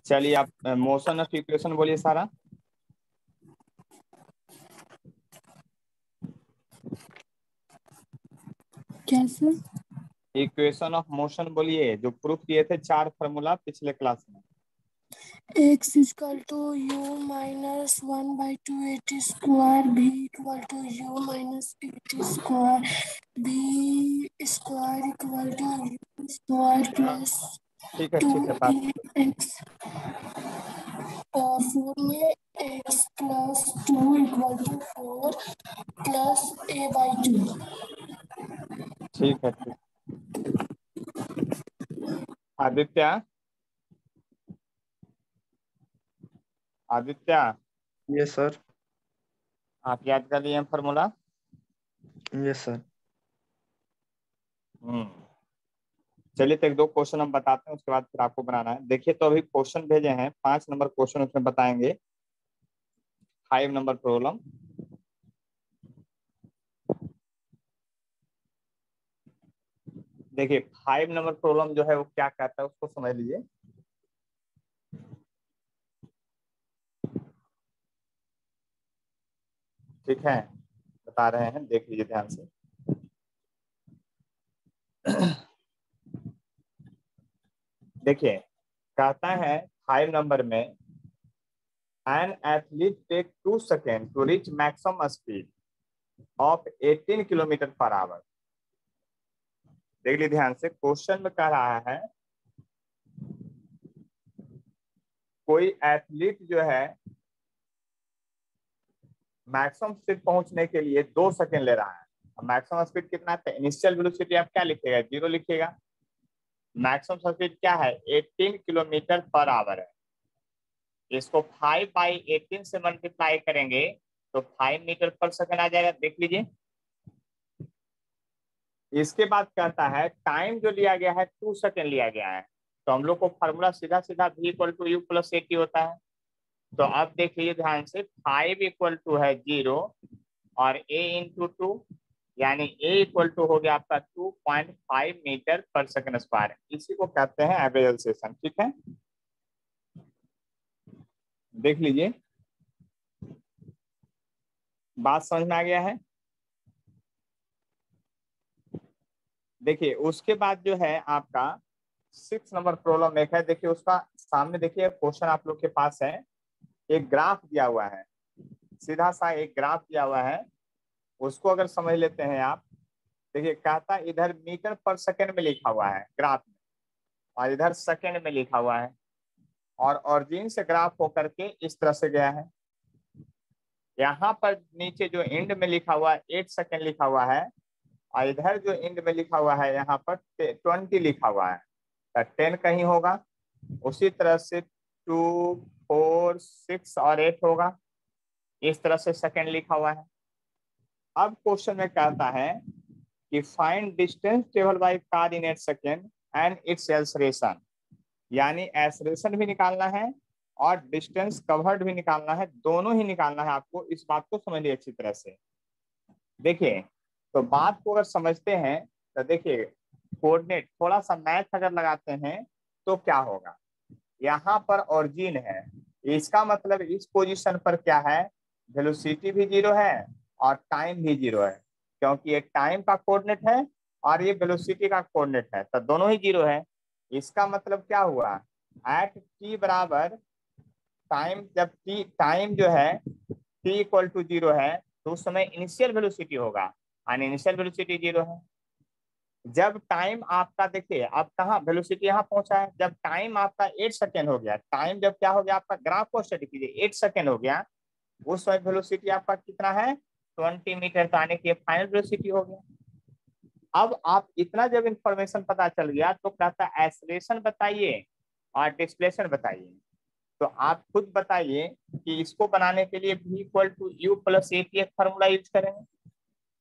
चलिए आप motion of equation बोलिए सारा। क्या सर? इक्वेशन ऑफ मोशन बोलिए, जो प्रूफ किए थे 4 फार्मूला पिछले क्लास में। x equal to u minus 1/2 a t square, v equal to u minus a t square, v square equal to u square plus ठीक है टू ठीक है, बात ए एक्स, और 4 में x plus 2 equal to 4 plus a/2। ठीक है ठीक। Aditya, Aditya yes sir. आप याद कर लिए फार्मूला? Yes sir. चलिए तो एक दो क्वेश्चन हम बताते हैं, उसके बाद फिर आपको बनाना है। देखिए तो अभी क्वेश्चन भेजे हैं 5 नंबर क्वेश्चन, उसमें बताएंगे 5 नंबर प्रॉब्लम। देखिए 5 नंबर प्रॉब्लम जो है वो क्या कहता है उसको समझ लीजिए। ठीक है, बता रहे हैं, देख लीजिए ध्यान से। देखिए कहता है 5 नंबर में, an athlete take 2 second to reach maximum speed of 18 kilometre per hour. देख लीजिए ध्यान से, क्वेश्चन में कह रहा है कोई एथलीट जो है मैक्सिमम स्पीड पहुंचने के लिए 2 सेकेंड ले रहा है। मैक्सिमम स्पीड कितना है? इनिशियल वेलोसिटी आप क्या लिखेगा? 0 लिखिएगा। मैक्सिमम स्पीड क्या है? 18 किलोमीटर पर आवर है। इसको 5/18 से मल्टीप्लाई करेंगे तो 5 मीटर पर सेकेंड आ जाएगा। देख लीजिए, इसके बाद कहता है टाइम जो लिया गया है 2 सेकेंड लिया गया है, तो हम लोग को फॉर्मूला सीधा सीधा v equal to u plus a t होता है। तो अब देख लीजिए ध्यान से, 5 इक्वल टू है 0 और a इंटू 2, यानी a इक्वल टू हो गया आपका 2.5 मीटर पर सेकेंड स्क्वायर। इसी को कहते हैं एब्रेविएशन। ठीक है, देख लीजिए, बात समझ में आ गया है? देखिए उसके बाद जो है आपका 6 नंबर प्रॉब्लम एक है। देखिए उसका सामने देखिए क्वेश्चन आप लोग के पास है, एक ग्राफ दिया हुआ है, सीधा सा एक ग्राफ दिया हुआ है, उसको अगर समझ लेते हैं आप। देखिए कहता इधर मीटर पर सेकंड में लिखा हुआ है ग्राफ में, और इधर सेकंड में लिखा हुआ है, और ऑरिजिन से ग्राफ होकर के इस तरह से गया है। यहाँ पर नीचे जो एंड में लिखा हुआ है 8 सेकंड लिखा हुआ है, और इधर जो एंड में लिखा हुआ है यहाँ पर 20 लिखा हुआ है, तो 10 कहीं होगा। उसी तरह से 2, 4, 6 और 8 होगा, इस तरह से सेकंड लिखा हुआ है। अब क्वेश्चन में कहता है कि find distance travel by car in 8 second and it's acceleration, यानी एक्सेलरेशन भी निकालना है और डिस्टेंस कवर्ड भी निकालना है, दोनों ही निकालना है आपको। इस बात को समझिए अच्छी तरह से। देखिए तो बात को अगर समझते हैं तो देखिए कोऑर्डिनेट थोड़ा सा मैथ अगर लगाते हैं तो क्या होगा, यहाँ पर ऑरिजिन है, इसका मतलब इस पोजीशन पर क्या है? वेलोसिटी भी 0 है और टाइम भी 0 है, क्योंकि ये टाइम का कोऑर्डिनेट है और ये वेलोसिटी का कोऑर्डिनेट है, तो दोनों ही 0 है। इसका मतलब क्या हुआ? एट टी बराबर टाइम, जब टी टाइम जो है टी इक्वल टू 0 है तो उस समय इनिशियल वेलोसिटी होगा, और इनिशियल वेलोसिटी 0 है। जब टाइम आपका, देखिए अब कहाँ वेलोसिटी यहाँ पहुंचा है, जब टाइम आपका 8 सेकेंड हो गया, टाइम जब क्या हो गया आपका, ग्राफ को स्टडी कीजिए, 8 सेकेंड हो गया, उस समय वेलोसिटी आपका कितना है? 20 मीटर, तो आने की फाइनल वेलोसिटी हो गया। अब आप इतना जब इंफॉर्मेशन पता चल गया तो कहता है एक्सेलरेशन बताइए और डिस्प्लेसमेंट बताइए। तो आप खुद बताइए कि इसको बनाने के लिए v equal to u plus a t एक फॉर्मूला यूज करेंगे।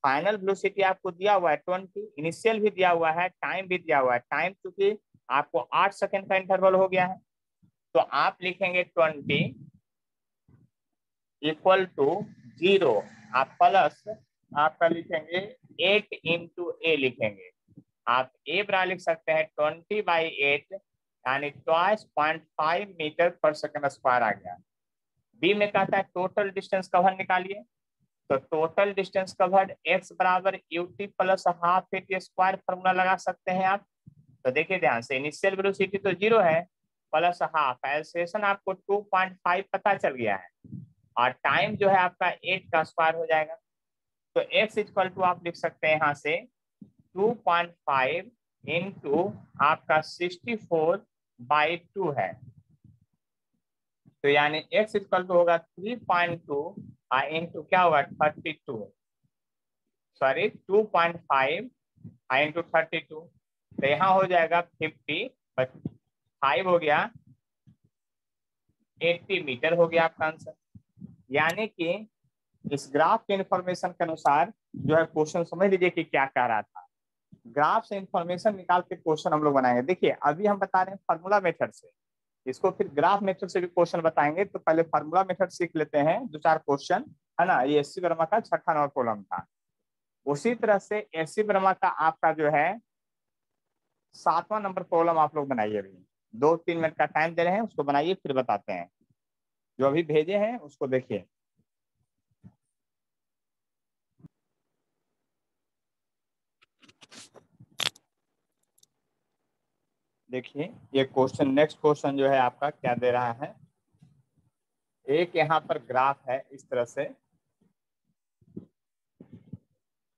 फाइनल वेलोसिटी आपको दिया हुआ है 20, इनिशियल भी दिया हुआ है, टाइम भी दिया हुआ है। टाइम चूंकि आपको 8 सेकंड का इंटरवल हो गया है, तो आप लिखेंगे 20 इक्वल टू 0, आप प्लस आपका लिखेंगे 8 इंटू ए लिखेंगे। आप ए बराबर लिख सकते हैं 20/8 यानी 0.5 मीटर पर सेकंड स्क्वायर आ गया। बी में कहता है टोटल डिस्टेंस कवर्ड निकालिए, तो टोटल डिस्टेंस कवर्ड x बराबर ut plus half at square formula लगा सकते हैं आप। तो देखिए ध्यान से, इनिशियल वेलोसिटी तो 0 है, प्लस हाफ एक्सेलरेशन आपको 2.5 पता चल गया है, और टाइम जो है आपका 8 का स्क्वायर हो जाएगा। तो x इक्वल टू आप लिख सकते हैं यहाँ से 2.5 इंटू आपका 64/2 है, तो यानी x इक्वल टू होगा 3.2 इंटू क्या होगा 32, सॉरी 2.5 इंटू 32, तो यहाँ हो जाएगा 50, 5 हो गया 80 मीटर हो गया आपका आंसर। यानी कि इस ग्राफ के इंफॉर्मेशन के अनुसार जो है क्वेश्चन समझ लीजिए कि क्या कह रहा था। ग्राफ से इंफॉर्मेशन निकाल के क्वेश्चन हम लोग बनाएंगे। देखिए अभी हम बता रहे हैं फार्मूला मेथड से, इसको फिर ग्राफ मेथड से भी क्वेश्चन बताएंगे। तो पहले फार्मूला मेथड सीख लेते हैं, 2-4 क्वेश्चन है ना। ये एससी वर्मा का 6ठा नंबर प्रॉब्लम था। उसी तरह से एससी वर्मा का आपका जो है 7वां नंबर प्रॉब्लम आप लोग बनाइए। अभी 2-3 मिनट का टाइम दे रहे हैं, उसको बनाइए फिर बताते हैं। जो अभी भेजे हैं उसको देखिए। देखिए ये क्वेश्चन, नेक्स्ट क्वेश्चन जो है आपका क्या दे रहा है। एक यहाँ पर ग्राफ है इस तरह से,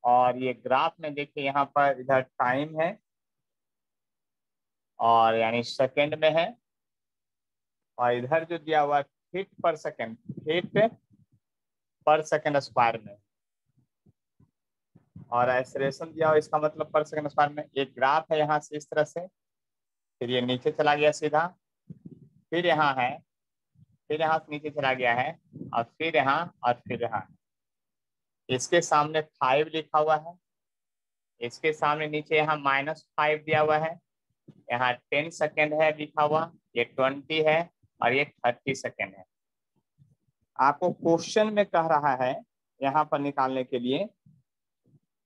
और ये ग्राफ में देखिए यहाँ पर इधर टाइम है और यानी सेकंड में है, और इधर जो दिया हुआ है फीट पर सेकंड, फीट पर सेकंड स्क्वायर में, और एक्सेलरेशन दिया हुआ इसका मतलब पर सेकंड स्क्वायर में। एक ग्राफ है यहाँ से इस तरह से, फिर ये नीचे चला गया सीधा, फिर यहाँ है, फिर यहाँ से नीचे चला गया है, और फिर यहाँ और फिर यहाँ। इसके सामने 5 लिखा हुआ है, इसके सामने नीचे यहाँ -5 दिया हुआ है, यहाँ 10 सेकेंड है लिखा हुआ, ये 20 है और ये 30 सेकेंड है। आपको क्वेश्चन में कह रहा है यहाँ पर निकालने के लिए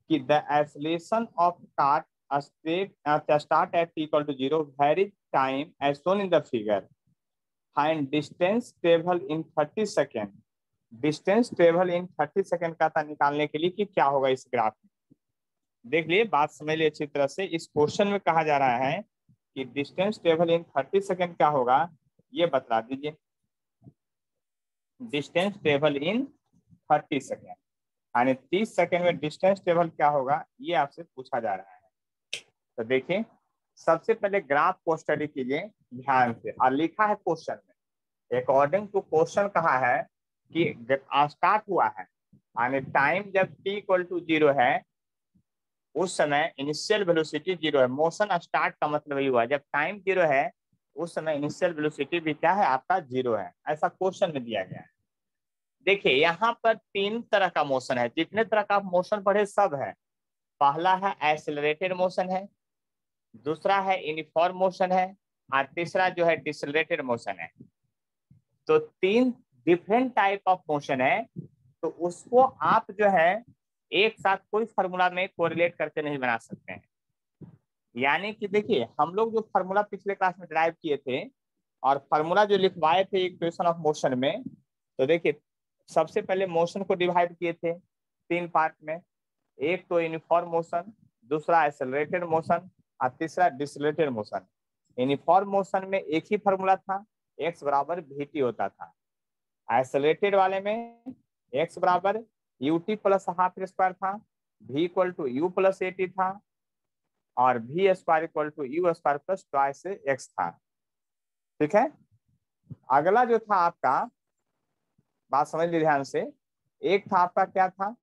कि the acceleration of cart start at t equal to 0 varies time as shown in the figure. Find distance travel in 30 second. Distance travel in 30 second का था निकालने के लिए कि क्या होगा इस ग्राफ में। देख लिए, बात समझ लिए अच्छी तरह से। इस क्वेश्चन में कहा जा रहा है कि डिस्टेंस ट्रेवल इन 30 सेकेंड क्या होगा, ये बता दीजिए। डिस्टेंस ट्रेवल इन 30 सेकेंड यानी 30 सेकेंड में डिस्टेंस ट्रेवल क्या होगा, ये आपसे पूछा जा रहा है। तो देखिए सबसे पहले ग्राफ को स्टडी कीजिए ध्यान से, और लिखा है क्वेश्चन में अकॉर्डिंग टू क्वेश्चन कहा है कि स्टार्ट हुआ है यानी टाइम जब t इक्वल टू 0 है उस समय इनिशियल वेलोसिटी 0 है। मोशन स्टार्ट का मतलब ये हुआ जब टाइम 0 है उस समय इनिशियल वेलोसिटी भी क्या है आपका 0 है, ऐसा क्वेश्चन में दिया गया है। देखिए यहाँ पर 3 तरह का मोशन है, जितने तरह का मोशन पढ़े सब है। पहला है एक्सेलरेटेड मोशन है, दूसरा है यूनिफॉर्म मोशन है, और तीसरा जो है डिसेलरेटेड मोशन है। तो 3 डिफरेंट टाइप ऑफ मोशन है, तो उसको आप जो है एक साथ कोई फार्मूला में कोरिलेट करके नहीं बना सकते हैं। यानी कि देखिए हम लोग जो फार्मूला पिछले क्लास में ड्राइव किए थे और फार्मूला जो लिखवाए थे इक्वेशन ऑफ मोशन में, तो देखिए सबसे पहले मोशन को डिवाइड किए थे 3 पार्ट में, एक तो यूनिफॉर्म मोशन, दूसरा एक्सेलरेटेड मोशन और तीसरा डिसेलरेटेड मोशन। यूनिफॉर्म मोशन में एक ही फार्मूला था, x बराबर vt होता था। एक्सेलरेटेड वाले में x बराबर ut प्लस हाफ स्क्वायर था, v equal to u plus at था, और v square equal to u square plus twice x था। ठीक है, अगला जो था आपका, बात समझ लीजिए ध्यान से, एक था आपका क्या था,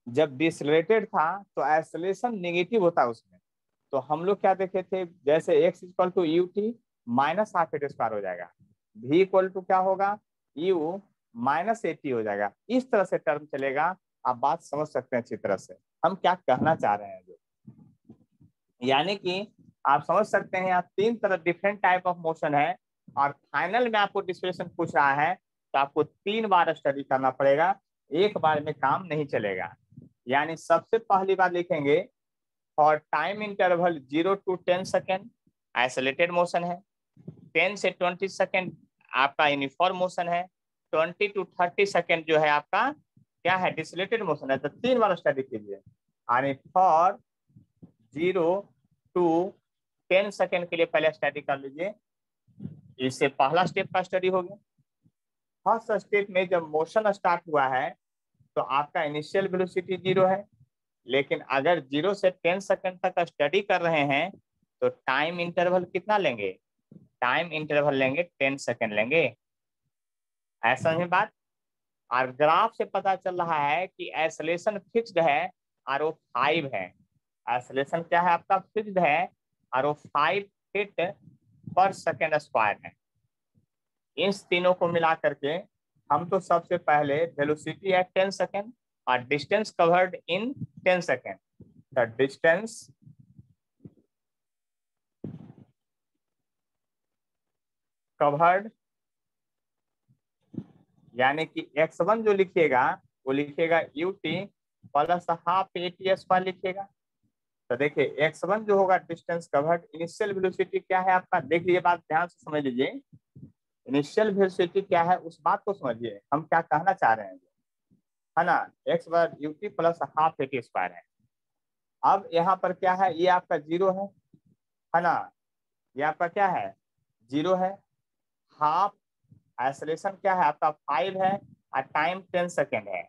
जब डिसेलरेटेड था तो एक्सेलरेशन नेगेटिव होता है उसमें। तो हम लोग क्या देखे थे, जैसे x equal to ut minus half at square हो जाएगा, v इक्वल टू क्या होगा u माइनस 80 हो जाएगा। इस तरह से टर्म चलेगा। आप बात समझ सकते हैं अच्छी तरह से हम क्या कहना चाह रहे हैं। जो यानी कि आप समझ सकते हैं यहाँ 3 तरह डिफरेंट टाइप ऑफ मोशन है, और फाइनल में आपको डिस्प्लेसमेंट पूछ रहा है तो आपको 3 बार स्टडी करना पड़ेगा, एक बार में काम नहीं चलेगा। यानी सबसे पहली बार लिखेंगे for time interval 0 to 10 second isolated motion है, 10 से 20 सेकेंड आपका यूनिफॉर्म मोशन है, 20 to 30 सेकेंड जो है आपका क्या है, डिसलेटेड मोशन है। तो 3 बार स्टडी कीजिए। यानी फॉर 0 to 10 सेकेंड के लिए पहले स्टडी कर लीजिए। इससे पहला स्टेप का स्टडी हो गया। फर्स्ट स्टेप में जब मोशन स्टार्ट हुआ है तो आपका इनिशियल वेलोसिटी 0 है, लेकिन अगर 0 से 10 सेकेंड तक स्टडी कर रहे हैं तो टाइम इंटरवल कितना लेंगे, टाइम इंटरवल लेंगे 10 सेकेंड लेंगे। ऐसा ही बात। और ग्राफ से पता चल रहा है कि एक्सेलरेशन फिक्स्ड है और वो 5 है। एक्सेलरेशन क्या है आपका, फिक्स्ड है और वो 5 फीट पर सेकेंड स्क्वायर है। इन तीनों को मिला करके हम तो सबसे पहले वेलोसिटी है 10 सेकेंड और distance covered in 10 second. The distance covered यानी कि x1 जो लिखिएगा वो लिखिएगा ut प्लस हाफ ATS पर लिखिएगा। तो देखिए x1 जो होगा डिस्टेंस कवर्ड, इनिशियल वेलोसिटी क्या है आपका, देख लीजिए बात ध्यान से समझ लीजिए। इनिशियल वेलोसिटी क्या है उस बात को समझिए, हम क्या कहना चाह रहे हैं, है ना, x bar ut plus half AT square है। अब यहाँ पर क्या है, ये आपका 0 है ना, ये आपका क्या है 0 है। हाफ एक्सेलरेशन क्या है आपका 5 है और टाइम 10 सेकेंड है।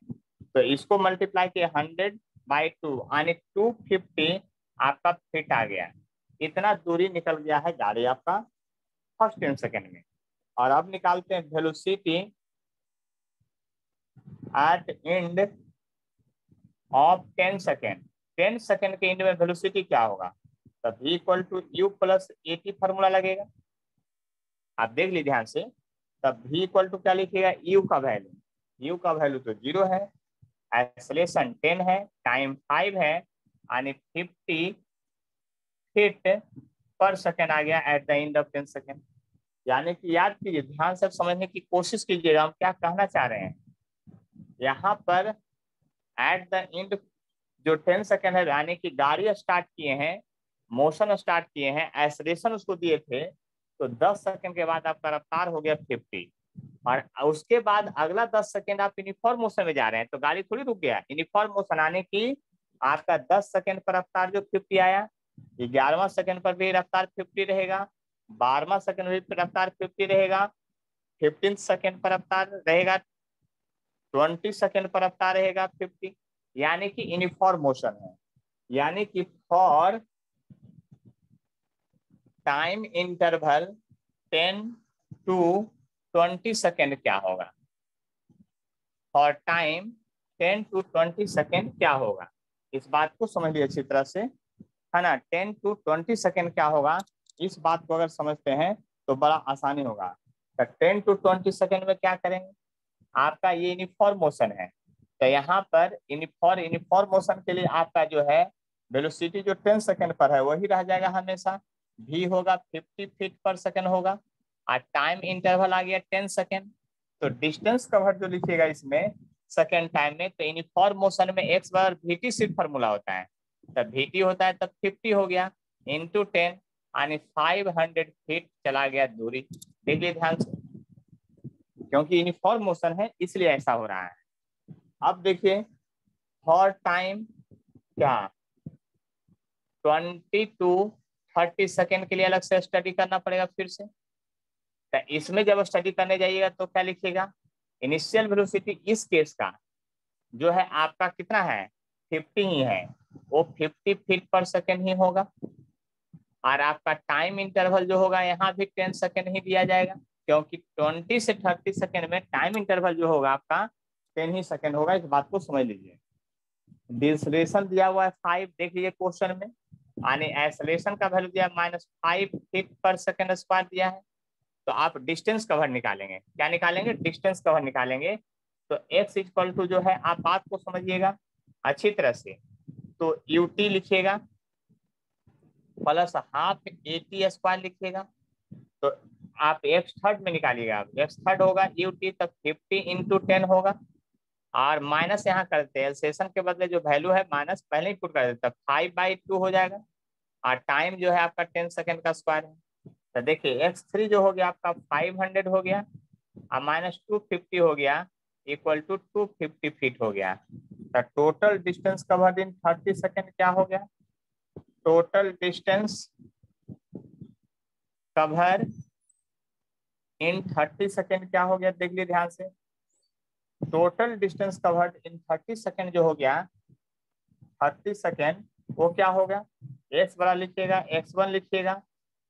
तो इसको मल्टीप्लाई किए 100/2 यानी 250 आपका फिट आ गया। इतना दूरी निकल गया है गाड़ी आपका फर्स्ट 10 सेकेंड में। और अब निकालते हैं velocity at end of 10 second. 10 second के एंड में वेलोसिटी क्या होगा, तो v equal to u plus AT formula लगेगा। आप देख लीजिए ध्यान से। तब v इक्वल टू क्या लिखिएगा, u का वैल्यू, u का वैल्यू तो 0 है, एक्सेलरेशन 10 है, टाइम 5 है यानी 50 फीट पर सेकेंड आ गया at the end of 10 second. यानी कि याद कीजिए, ध्यान से समझने की कोशिश कीजिएगा हम क्या कहना चाह रहे हैं। यहाँ पर एट द एंड जो 10 सेकेंड है यानी कि गाड़ी स्टार्ट किए हैं, मोशन स्टार्ट किए हैं, एक्सेलरेशन उसको दिए थे, तो 10 सेकेंड के बाद आपका रफ्तार हो गया 50 और उसके बाद अगला 10 सेकेंड आप यूनिफॉर्म मोशन में जा रहे हैं, तो गाड़ी थोड़ी रुक गया। यूनिफॉर्म मोशन आने की आपका 10 सेकेंड पर रफ्तार जो 50 आया, 11वां सेकेंड पर भी रफ्तार 50 रहेगा, 12वां सेकेंड पर भी रफ्तार 50 रहेगा, 15 सेकेंड पर रफ्तार रहेगा, 20 सेकेंड पर रफ्तार रहेगा 50। यानी कि यूनिफॉर्म मोशन है। यानी कि for time interval 10 to 20 second क्या होगा, फॉर टाइम 10 to 20 सेकेंड क्या होगा, इस बात को समझ लीजिए अच्छी तरह से, है ना। 10 to 20 सेकेंड क्या होगा, इस बात को अगर समझते हैं तो बड़ा आसानी होगा। तो 10 to 20 सेकेंड में क्या करेंगे, आपका ये यूनिफॉर्म मोशन है, तो यहाँ पर यूनिफॉर्म मोशन के लिए आपका जो है वेलोसिटी जो 10 सेकेंड पर है वही रह जाएगा हमेशा, v होगा 50 फीट पर सेकेंड होगा और टाइम इंटरवल आ गया 10 सेकेंड। तो डिस्टेंस कवर जो लिखिएगा इसमें सेकेंड टाइम में, तो यूनिफॉर्म मोशन में x बार vt सीट फार्मूला होता है, तब vt होता है तब 50 हो गया इंटू 10 यानी 500 फीट चला गया दूरी। देखिए ध्यान से, क्योंकि यूनिफॉर्म मोशन है इसलिए ऐसा हो रहा है। अब देखिए फॉर टाइम क्या 20 to 30 सेकेंड के लिए अलग से स्टडी करना पड़ेगा फिर से। तो इसमें जब स्टडी करने जाइएगा तो क्या लिखिएगा, इनिशियल वेलोसिटी इस केस का जो है आपका कितना है 50 ही है, वो 50 फीट पर सेकेंड ही होगा और आपका टाइम इंटरवल जो होगा यहाँ भी 10 सेकेंड ही दिया जाएगा, क्योंकि 20 से 30 सेकेंड में टाइम इंटरवल जो होगा आपका 10 ही सेकेंड होगा। इस बात को समझ लीजिए। डिसलेशन दिया हुआ है 5, देख लीजिए क्वेश्चन में, यानी एक्सेलरेशन का वैल्यू दिया -5 फीट पर सेकेंड स्क्वायर दिया है। तो आप डिस्टेंस कवर निकालेंगे, क्या निकालेंगे, डिस्टेंस कवर निकालेंगे। तो x इक्वल टू जो है, आप बात को समझिएगा अच्छी तरह से, तो ut लिखिएगा प्लस हाफ AT स्क्वायर लिखिएगा। तो आप x थर्ड में निकालिएगा, x थर्ड होगा ut तक 50 इंटू 10 होगा और माइनस यहाँ करते हैं, सेशन के बदले जो वैल्यू है माइनस पहले ही पुट कर देते हैं, 5/2 हो जाएगा और टाइम जो है आपका 10 सेकेंड का स्क्वायर है। तो देखिए x3 जो हो गया आपका 500 हो गया और माइनस 250 हो गया इक्वल टू 250 फीट हो गया। तो टोटल डिस्टेंस कवर्ड इन 30 सेकेंड क्या हो गया? टोटल डिस्टेंस कवर इन 30 सेकेंड क्या हो गया? देख लीजिए ध्यान से, टोटल डिस्टेंस कवर्ड इन 30 सेकेंड जो हो गया 30 सेकेंड, वो क्या होगा? x बड़ा लिखिएगा, x1 लिखिएगा,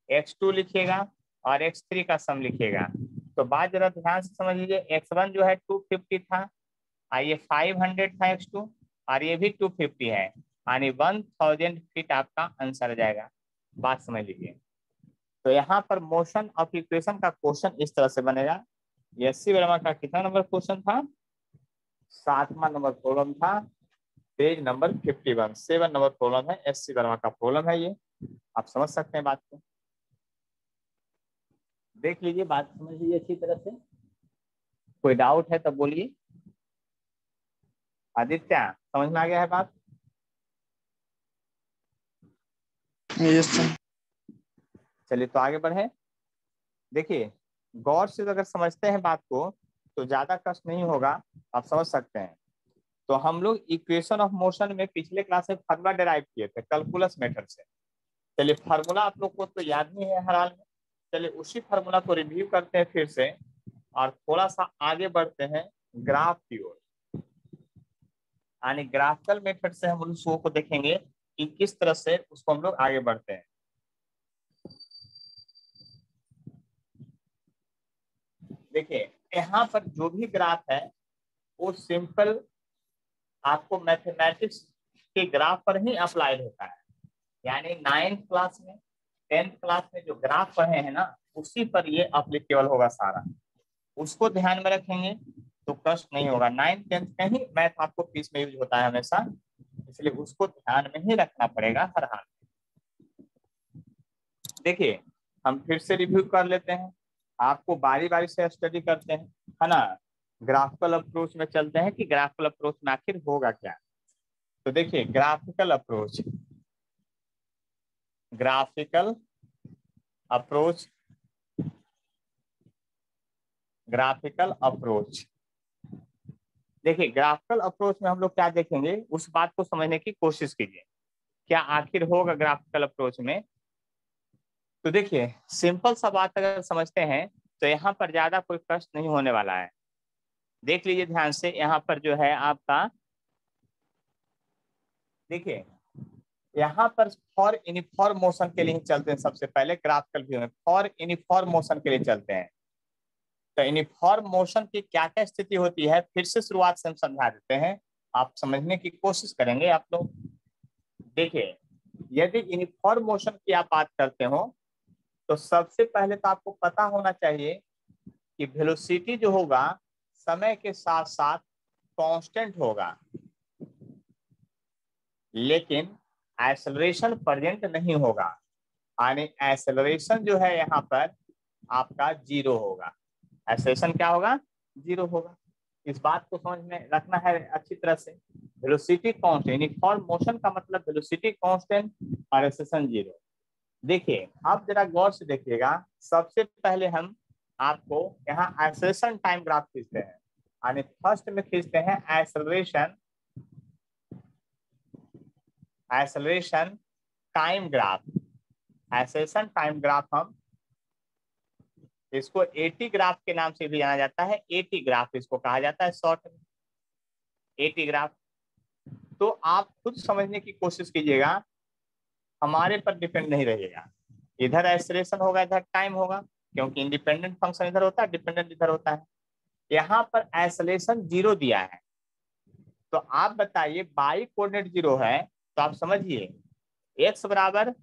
x2 लिखिएगा और x3 का सम लिखिएगा। तो बात जरा ध्यान से समझ लीजिए, x1 जो है 250 था और ये 500 था x2 और ये भी 250 है, यानी 1000 फीट आपका आंसर आ जाएगा। बात समझ लीजिए। तो यहाँ पर मोशन ऑफ इक्वेशन का क्वेश्चन इस तरह से बनेगा। एससी वर्मा का कितना नंबर क्वेश्चन था? 7वां नंबर प्रॉब्लम था, पेज नंबर 51, 7 नंबर प्रॉब्लम है, एससी वर्मा का प्रॉब्लम है ये। आप समझ सकते हैं बात को, देख लीजिए, बात समझ लीजिए अच्छी तरह से। कोई डाउट है तो बोलिए। आदित्य समझ में आ गया है बात? Yes sir. चलिए तो आगे बढ़े। देखिए गौर से अगर समझते हैं बात को तो ज्यादा कष्ट नहीं होगा, आप समझ सकते हैं। तो हम लोग इक्वेशन ऑफ मोशन में पिछले क्लास में फार्मूला डेराइव किए थे कैलकुलस मेथड से। चलिए फार्मूला आप लोग को तो याद नहीं है हर हाल में, चलिए उसी फार्मूला को रिव्यू करते हैं फिर से और थोड़ा सा आगे बढ़ते हैं ग्राफ की ओर। यानी ग्राफिकल मेथड से हम उन को देखेंगे कि किस तरह से उसको हम लोग आगे बढ़ते हैं। देखिए यहाँ पर जो भी ग्राफ है वो सिंपल आपको मैथमेटिक्स के ग्राफ पर ही अप्लाइड होता है। यानी 9th क्लास में 10th क्लास में जो ग्राफ पढ़े हैं ना, उसी पर ये अप्लीकेबल होगा सारा। उसको ध्यान में रखेंगे तो कष्ट नहीं होगा। 9th 10th में ही मैथ आपको पीस में यूज होता है हमेशा, इसलिए उसको ध्यान में ही रखना पड़ेगा हर हाल में। देखिए हम फिर से रिव्यू कर लेते हैं, आपको बारी बारी से स्टडी करते हैं, है ना। ग्राफिकल अप्रोच में चलते हैं कि ग्राफिकल अप्रोच में आखिर होगा क्या। तो देखिए graphical approach, graphical approach, graphical approach. देखिए ग्राफिकल अप्रोच में हम लोग क्या देखेंगे, उस बात को समझने की कोशिश कीजिए क्या आखिर होगा ग्राफिकल अप्रोच में। तो देखिए सिंपल सा बात अगर समझते हैं तो यहाँ पर ज्यादा कोई कष्ट नहीं होने वाला है। देख लीजिए ध्यान से, यहाँ पर जो है आपका, देखिए यहाँ पर फॉर यूनिफॉर्म मोशन के लिए चलते हैं। सबसे पहले ग्राफिकल व्यू में फॉर यूनिफॉर्म मोशन के लिए चलते हैं। तो यूनिफॉर्म मोशन की क्या क्या स्थिति होती है, फिर से शुरुआत से हम समझा देते हैं, आप समझने की कोशिश करेंगे आप लोग। देखिए यदि यूनिफॉर्म मोशन की आप बात करते हो तो सबसे पहले तो आपको पता होना चाहिए कि वेलोसिटी जो होगा समय के साथ साथ कांस्टेंट होगा, लेकिन एक्सेलरेशन प्रेजेंट नहीं होगा। यानी एक्सेलरेशन जो है यहाँ पर आपका जीरो होगा। एक्सेलरेशन क्या होगा? जीरो होगा। इस बात को समझ में रखना है अच्छी तरह से। वेलोसिटी कांस्टेंट, यूनिफॉर्म मोशन का मतलब वेलोसिटी कांस्टेंट और एक्सेलरेशन जीरो। देखिए आप जरा गौर से देखिएगा, सबसे पहले हम आपको यहाँ एक्सेलरेशन टाइम ग्राफ खींचते हैं। यानी फर्स्ट में खींचते हैं acceleration, acceleration time graph. Acceleration time graph हम इसको एटी ग्राफ के नाम से भी जाना जाता है। एटी ग्राफ इसको कहा जाता है शॉर्ट में, एटी ग्राफ। तो आप खुद समझने की कोशिश कीजिएगा, हमारे पर डिपेंड नहीं रहेगा। इधर एक्सेलरेशन होगा, इधर टाइम होगा, क्योंकि इंडिपेंडेंट फंक्शन इधर होता है, डिपेंडेंट इधर होता है। यहाँ पर एक्सेलरेशन जीरो दिया है, तो आप बताइए बाई कोऑर्डिनेट जीरो है तो आप समझिए एक्स बराबर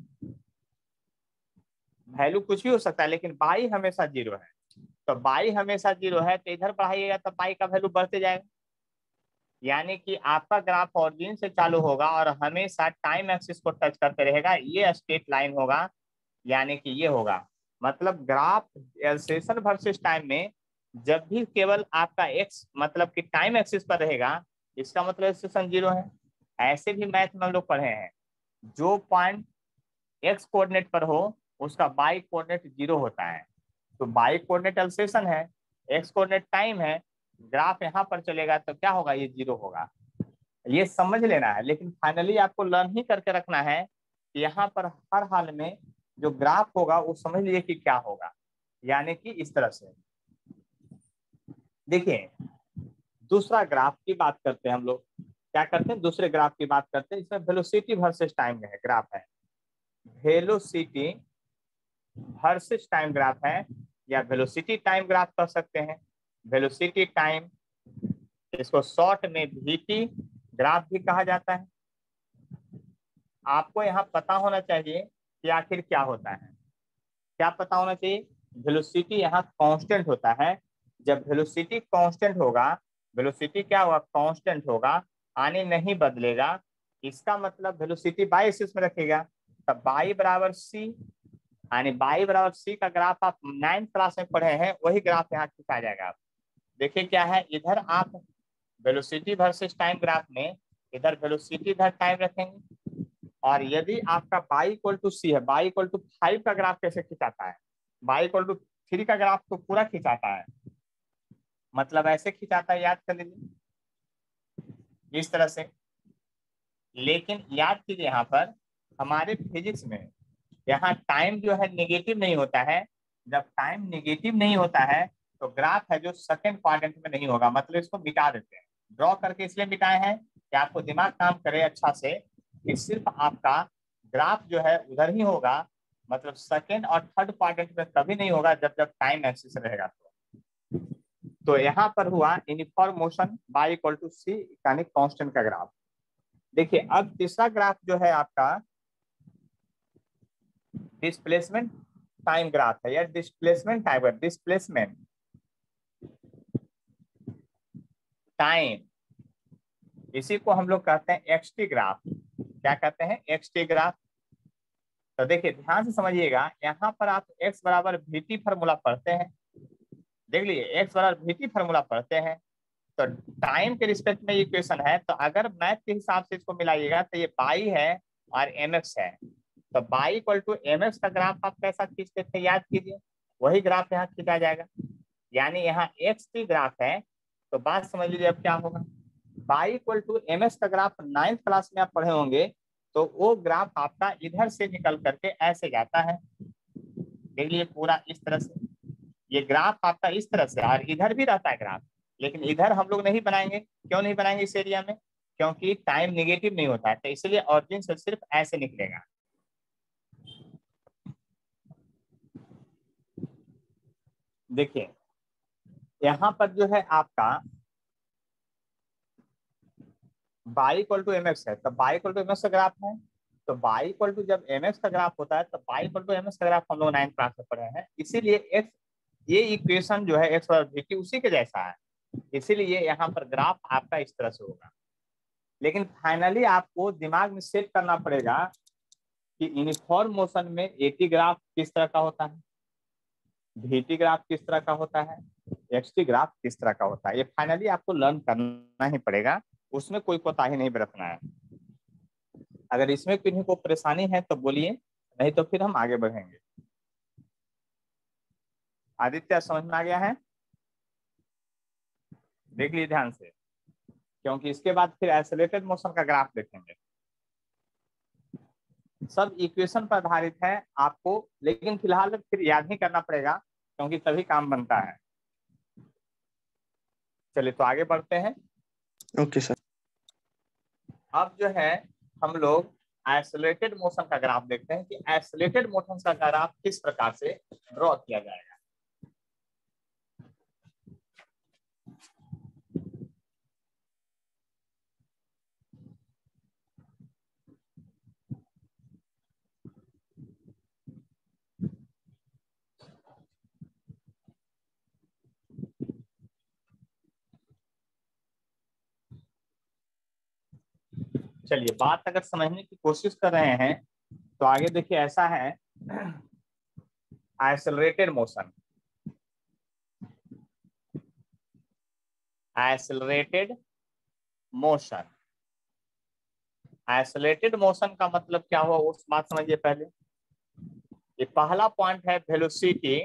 वैल्यू कुछ भी हो सकता है, लेकिन बाई हमेशा जीरो है। तो बाई हमेशा जीरो है तो इधर बढ़ाइएगा तो बाई का वैल्यू बढ़ते जाएगा। यानी कि आपका ग्राफ ऑरिजिन से चालू होगा और हमेशा टाइम एक्सिस को टच करते रहेगा, ये स्ट्रेट लाइन होगा। यानी कि ये होगा, मतलब ग्राफ एक्सेलरेशन वर्सेस टाइम में जब भी केवल आपका एक्स मतलब कि टाइम एक्सिस पर रहेगा, इसका मतलब एक्सेलरेशन जीरो है। ऐसे भी मैथ में हम लोग पढ़े हैं, जो पॉइंट एक्स कोऑर्डिनेट पर हो उसका बाई कोऑर्डिनेट 0 होता है। तो बाई कोऑर्डिनेट अल्सेशन है, एक्स कोऑर्डिनेट टाइम है, ग्राफ यहाँ पर चलेगा तो क्या होगा, ये 0 होगा। ये समझ लेना है, लेकिन फाइनली आपको लर्न ही करके रखना है कि यहाँ पर हर हाल में जो ग्राफ होगा वो समझ लीजिए कि क्या होगा, यानी कि इस तरह से। देखिए दूसरा ग्राफ की बात करते हैं हम लोग, क्या करते हैं, दूसरे ग्राफ की बात करते हैं। इसमें वेलोसिटी वर्सेस टाइम है, ग्राफ है, वेलोसिटी वर्सेस टाइम ग्राफ है, या वेलोसिटी टाइम ग्राफ कर सकते हैं। वेलोसिटी टाइम, इसको शॉर्ट में वीटी ग्राफ भी कहा जाता है। आपको यहाँ पता होना चाहिए कि आखिर क्या होता है, क्या पता होना चाहिए। वेलोसिटी यहाँ कांस्टेंट होता है। जब वेलोसिटी कांस्टेंट होगा, वेलोसिटी क्या होगा, कांस्टेंट होगा, आने नहीं बदलेगा, इसका मतलब वेलोसिटी बाई एक्सिस में रखेगा, तब बाई बराबर सी, यानी बाई बराबर सी का ग्राफ आप 9th क्लास में पढ़े हैं, वही ग्राफ यहाँ खिंचा जाएगा। देखिए क्या है, इधर आप वेलोसिटी वर्सेस टाइम ग्राफ में इधर वेलोसिटी इधर टाइम रखेंगे, और यदि आपका बाई इक्वल टू सी है, बाई इक्वल टू 5 का ग्राफ कैसे खिंचाता है, बाई इक्वल टू 3 का ग्राफ तो पूरा खिंचाता है, मतलब ऐसे खिंचाता है, याद कर लीजिए इस तरह से। लेकिन याद कीजिए यहाँ पर हमारे फिजिक्स में यहाँ टाइम जो है नेगेटिव नहीं होता है। जब टाइम नेगेटिव नहीं होता है तो ग्राफ है जो सेकंड क्वाड्रेंट में नहीं होगा, मतलब इसको मिटा देते हैं। ड्रॉ करके इसलिए मिटाए हैं कि आपको दिमाग काम करे अच्छा से, कि सिर्फ आपका ग्राफ जो है उधर ही होगा, मतलब सेकंड और थर्ड क्वाड्रेंट में कभी नहीं होगा जब जब टाइम एक्सिस रहेगा। तो यहाँ पर हुआ uniform motion by equal to C, यानी कांस्टेंट का ग्राफ। देखिए अब तीसरा ग्राफ जो है आपका डिस्प्लेसमेंट टाइम ग्राफ है, या डिस्प्लेसमेंट टाइम, डिस्प्लेसमेंट टाइम, इसी को हम लोग कहते हैं एक्सटी ग्राफ। क्या कहते हैं, एक्सटी ग्राफ। तो देखिए ध्यान से समझिएगा, यहाँ पर आप x बराबर वीटी फॉर्मूला पढ़ते हैं, देख लीजिए x बराबर वीटी फॉर्मूला पढ़ते हैं, तो टाइम के रिस्पेक्ट में इक्वेशन है, तो अगर मैथ के हिसाब से इसको मिलाइएगा तो ये बाई है और mx है, तो बाई इक्वल टू mx का ग्राफ आप कैसा खींचते थे, याद कीजिए, वही ग्राफ यहाँ खींचा जाएगा, यानी यहाँ xt ग्राफ है। तो बात समझ लीजिए अब क्या होगा, बाई इक्वल टू mx का ग्राफ 9th क्लास में आप पढ़े होंगे, तो वो ग्राफ आपका इधर से निकल करके ऐसे जाता है, देख लीजिए पूरा इस तरह से, ये ग्राफ आपका इस तरह से, और इधर भी रहता है ग्राफ, लेकिन इधर हम लोग नहीं बनाएंगे। क्यों नहीं बनाएंगे इस एरिया में, क्योंकि टाइम नेगेटिव नहीं होता है, तो इसलिए ऑरिजिन से सिर्फ ऐसे निकलेगा। देखिए यहाँ पर जो है आपका बाई इक्वल टू mx है, तो बाई इक्वल टू mx का ग्राफ है, तो बाई इक्वल टू जब mx का ग्राफ होता है तो बाई इक्वल टू mx का ग्राफ हम लोग 9th क्लास में पढ़े हैं, इसीलिए x, ये इक्वेशन जो है x बराबर वीटी उसी के जैसा है, इसीलिए यहाँ पर ग्राफ आपका इस तरह से होगा। लेकिन फाइनली आपको दिमाग में सेट करना पड़ेगा कि यूनिफॉर्म मोशन में एटी ग्राफ किस तरह का होता है, वीटी ग्राफ किस तरह का होता है, एक्सटी ग्राफ किस तरह का होता है, ये फाइनली आपको लर्न करना ही पड़ेगा, उसमें कोई कोताही नहीं बरतना है। अगर इसमें किन्हीं को परेशानी है तो बोलिए, नहीं तो फिर हम आगे बढ़ेंगे। आदित्य समझ में आ गया है, देख लीजिए ध्यान से, क्योंकि इसके बाद फिर एक्सेलरेटेड मोशन का ग्राफ देखेंगे। सब इक्वेशन पर आधारित है आपको, लेकिन फिलहाल फिर याद ही करना पड़ेगा क्योंकि तभी काम बनता है। चलिए तो आगे बढ़ते हैं। Okay sir. अब जो है हम लोग एक्सेलरेटेड मोशन का ग्राफ देखते हैं कि एक्सेलरेटेड मोशन का ग्राफ किस प्रकार से ड्रॉ किया जाएगा। चलिए बात अगर समझने की कोशिश कर रहे हैं तो आगे देखिए, ऐसा है accelerated motion, accelerated motion, accelerated motion का मतलब क्या हुआ उस बात समझिए पहले। ये पहला पॉइंट है, velocity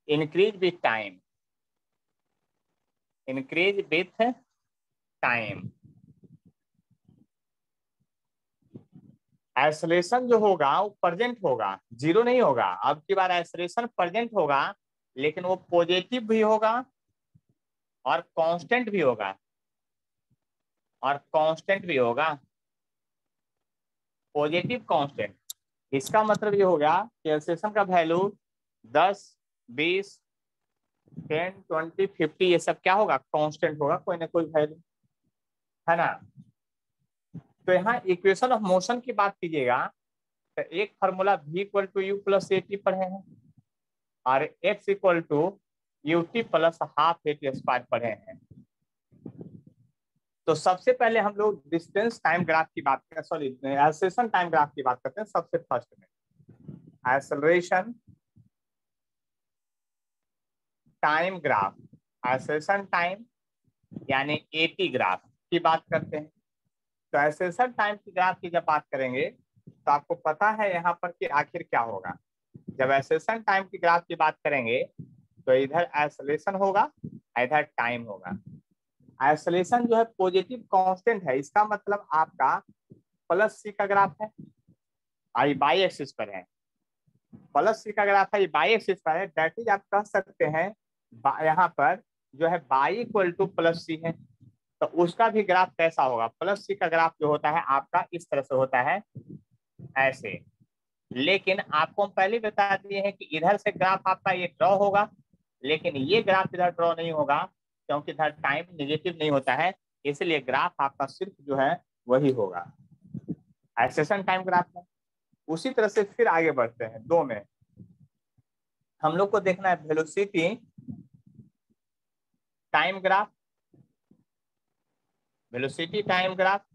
increase with time, increase with time. Acceleration जो होगा वो प्रेजेंट होगा, जीरो नहीं होगा। अब की बार एक्सेलरेशन प्रेजेंट होगा, लेकिन वो पॉजिटिव भी होगा और कांस्टेंट भी होगा, और कांस्टेंट भी होगा, पॉजिटिव कांस्टेंट। इसका मतलब ये हो गया कि एक्सेलरेशन का वैल्यू 10, 20, 10, 20, 50 ये सब क्या होगा, कांस्टेंट होगा, कोई ना कोई वैल्यू, है ना। तो यहाँ इक्वेशन ऑफ मोशन की बात कीजिएगा तो एक formula v equal to u plus a t पढ़े हैं, और x equal to u t plus half a t square पढ़े हैं। तो सबसे पहले हम लोग डिस्टेंस टाइम ग्राफ की बात करें, सॉरी एक्सेलरेशन टाइम ग्राफ की बात करते हैं। सबसे फर्स्ट में acceleration time graph, acceleration time यानी एटी ग्राफ की बात करते हैं। तो एक्सेलरेशन टाइम की ग्राफ की जब बात करेंगे तो आपको पता है यहाँ पर कि आखिर क्या होगा। जब एक्सेलरेशन टाइम की ग्राफ की बात करेंगे तो इधर एक्सेलरेशन होगा, इधर टाइम होगा। एक्सेलरेशन जो है पॉजिटिव कांस्टेंट है, इसका मतलब आपका प्लस सी का ग्राफ है, आई बाई एक्सिस पर है। प्लस सी का ग्राफ है, ये बाई एक्सिस पर है। दैट इज आप कह सकते हैं यहाँ पर जो है बाई इक्वल टू प्लस सी है, तो उसका भी ग्राफ कैसा होगा, प्लस सी का ग्राफ जो होता है आपका इस तरह से होता है, ऐसे। लेकिन आपको हम पहले बता दिए हैं कि इधर से ग्राफ आपका ये ड्रॉ होगा, लेकिन ये ग्राफ इधर ड्रॉ नहीं होगा, क्योंकि इधर टाइम नेगेटिव नहीं होता है, इसलिए ग्राफ आपका सिर्फ जो है वही होगा, एक्सेलरेशन टाइम ग्राफ है। उसी तरह से फिर आगे बढ़ते हैं दो में। हम लोग को देखना है velocity time graph, velocity time graph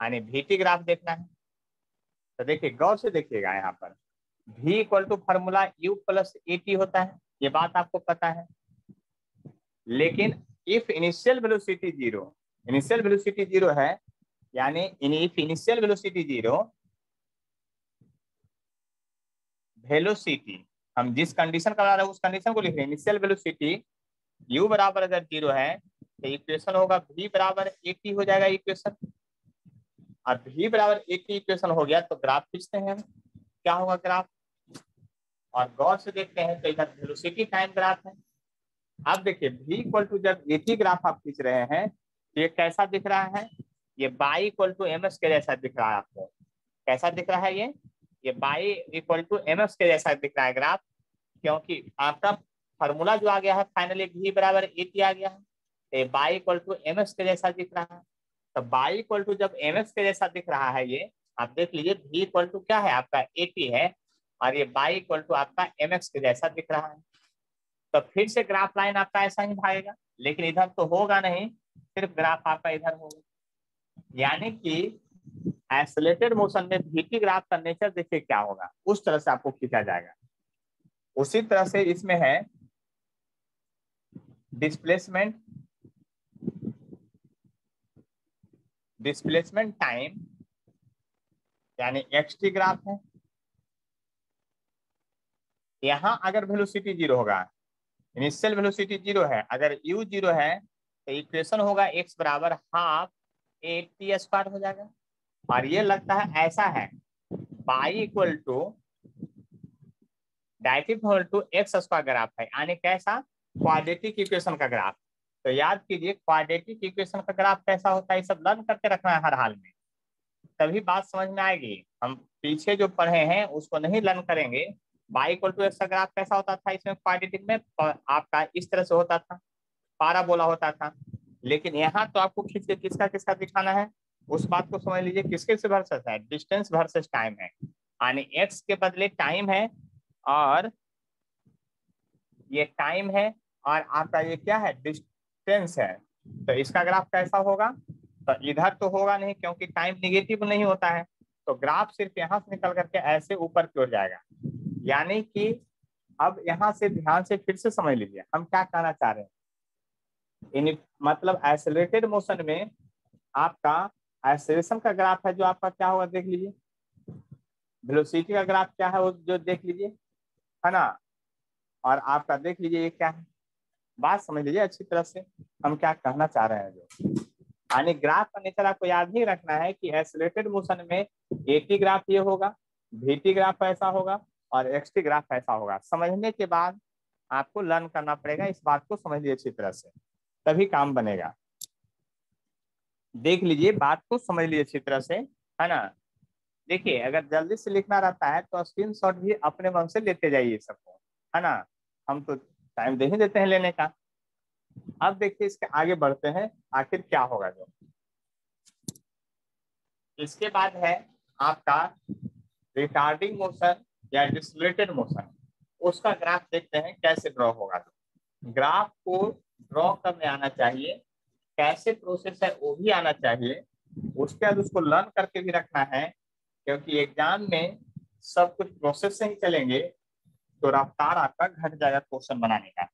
यानी वीटी ग्राफ देखना है। तो देखिए गौर से देखिएगा, यहाँ पर v equal to formula u plus a t होता है, ये बात आपको पता है। लेकिन if initial velocity zero, initial velocity zero है, यानी if initial velocity zero, velocity हम जिस कंडीशन का बता रहे हैं उस कंडीशन को लिख रहे हैं। इनिशियल वेलोसिटी u बराबर अगर जीरो है तो इक्वेशन होगा v बराबर ए टी हो जाएगा इक्वेशन, और v बराबर ए टी इक्वेशन हो गया तो ग्राफ खींचते हैं, क्या होगा ग्राफ। और गौर से देखते हैं तो इधर वेलोसिटी टाइम ग्राफ है। अब देखिए v इक्वल टू जब ए टी ग्राफ आप खींच रहे हैं तो ये कैसा दिख रहा है, ये y equal to m s के जैसा दिख रहा है आपको। कैसा दिख रहा है ये y equal to m s के जैसा दिख रहा है ग्राफ, क्योंकि आपका फार्मूला जो आ गया है फाइनली v बराबर ए टी आ गया है, तो y equal to m s के जैसा दिख रहा है। तो बाई इक्वल टू जब एम एस के जैसा दिख रहा है, ये आप देख लीजिए v इक्वल टू क्या है आपका ए टी है, और ये बाई इक्वल टू आपका एम एक्स के जैसा दिख रहा है। तो फिर से ग्राफ लाइन आपका ऐसा ही भागेगा, लेकिन इधर तो होगा नहीं, सिर्फ ग्राफ आपका इधर होगा। यानी कि एक्सेलरेटेड मोशन में वीटी ग्राफ का नेचर देखिए क्या होगा, उस तरह से आपको खींचा जाएगा। उसी तरह से इसमें है डिस्प्लेसमेंट, डिस्प्लेसमेंट टाइम यानी एक्सटी ग्राफ है। यहाँ अगर वेलोसिटी जीरो होगा, इनिशियल वेलोसिटी जीरो है, अगर यू जीरो है तो इक्वेशन होगा x बराबर हाफ ए टी स्क्वायर हो जाएगा। और ये लगता है ऐसा है y equal to directly to x square graph है, यानी कैसा, क्वाड्रेटिक इक्वेशन का ग्राफ। तो याद कीजिए क्वाड्रेटिक इक्वेशन का ग्राफ कैसा होता है, ये सब लर्न करके रखना है हर हाल में, तभी बात समझ में आएगी। हम पीछे जो पढ़े हैं उसको नहीं लर्न करेंगे। बाई इक्वल टू एक्स का ग्राफ कैसा होता था, इसमें क्वाड्रेटिक में आपका इस तरह से होता था, पाराबोला होता था। लेकिन यहाँ तो आपको खींच के किसका किसका दिखाना है, उस बात को समझ लीजिए, किसके से वर्सेस है, डिस्टेंस वर्सेस टाइम है, यानी एक्स के बदले टाइम है, और ये टाइम है, और आपका ये क्या है, डिस्टेंस है। तो इसका ग्राफ कैसा होगा, तो इधर तो होगा नहीं क्योंकि टाइम निगेटिव नहीं होता है, तो ग्राफ सिर्फ यहाँ से निकल करके ऐसे ऊपर की ओर जाएगा। यानी कि अब यहाँ से ध्यान से फिर से समझ लीजिए हम क्या कहना चाह रहे हैं। मतलब एक्सेलरेटेड मोशन में आपका एक्सेलरेशन का ग्राफ है जो आपका क्या होगा, देख लीजिए वेलोसिटी का ग्राफ क्या है वो जो देख लीजिए, है ना। और आपका देख लीजिए ये क्या है, बात समझ लीजिए अच्छी तरह से हम क्या कहना चाह रहे हैं। जो यानी ग्राफ का नेचर आपको याद ही रखना है कि एक्सेलरेटेड मोशन में एटी ग्राफ ये होगा, वीटी ग्राफ ऐसा होगा और एक्सटी ग्राफ ऐसा होगा। समझने के बाद आपको लर्न करना पड़ेगा, इस बात को समझ लीजिए अच्छी तरह से, तभी काम बनेगा। देख लीजिए, बात को समझ लीजिए अच्छी तरह से, है ना। देखिए अगर जल्दी से लिखना रहता है तो स्क्रीनशॉट भी अपने मन से लेते जाइए सबको, है ना। हम तो टाइम दे ही देते हैं लेने का। अब देखिए इसके आगे बढ़ते हैं, आखिर क्या होगा। जो इसके बाद है आपका रिटार्डिंग मोशन या डिसलेटेड मोशन, उसका ग्राफ देखते हैं कैसे ड्रॉ होगा। ग्राफ को ड्रॉ करने आना चाहिए, कैसे प्रोसेस है वो भी आना चाहिए, उसके बाद उसको लर्न करके भी रखना है, क्योंकि एग्जाम में सब कुछ प्रोसेस से ही चलेंगे तो रफ्तार आपका घट जाएगा क्वेश्चन बनाने का।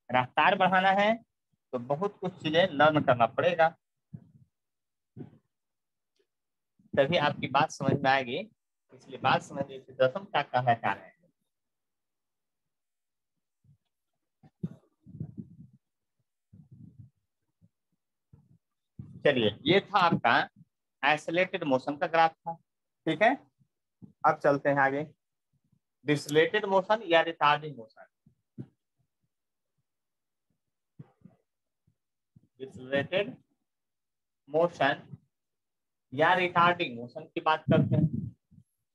रफ्तार बढ़ाना है तो बहुत कुछ चीजें लर्न करना पड़ेगा, तभी आपकी बात समझ में आएगी। इसलिए बात समझिए कि दसम क्या कहना चाह रहे हैं। चलिए ये था आपका आइसोलेटेड मोशन का ग्राफ था, ठीक है। अब चलते हैं आगे, डिसलेटेड मोशन या रिटार्डिंग मोशन। डिसलेटेड मोशन या रिटार्डिंग मोशन की बात करते हैं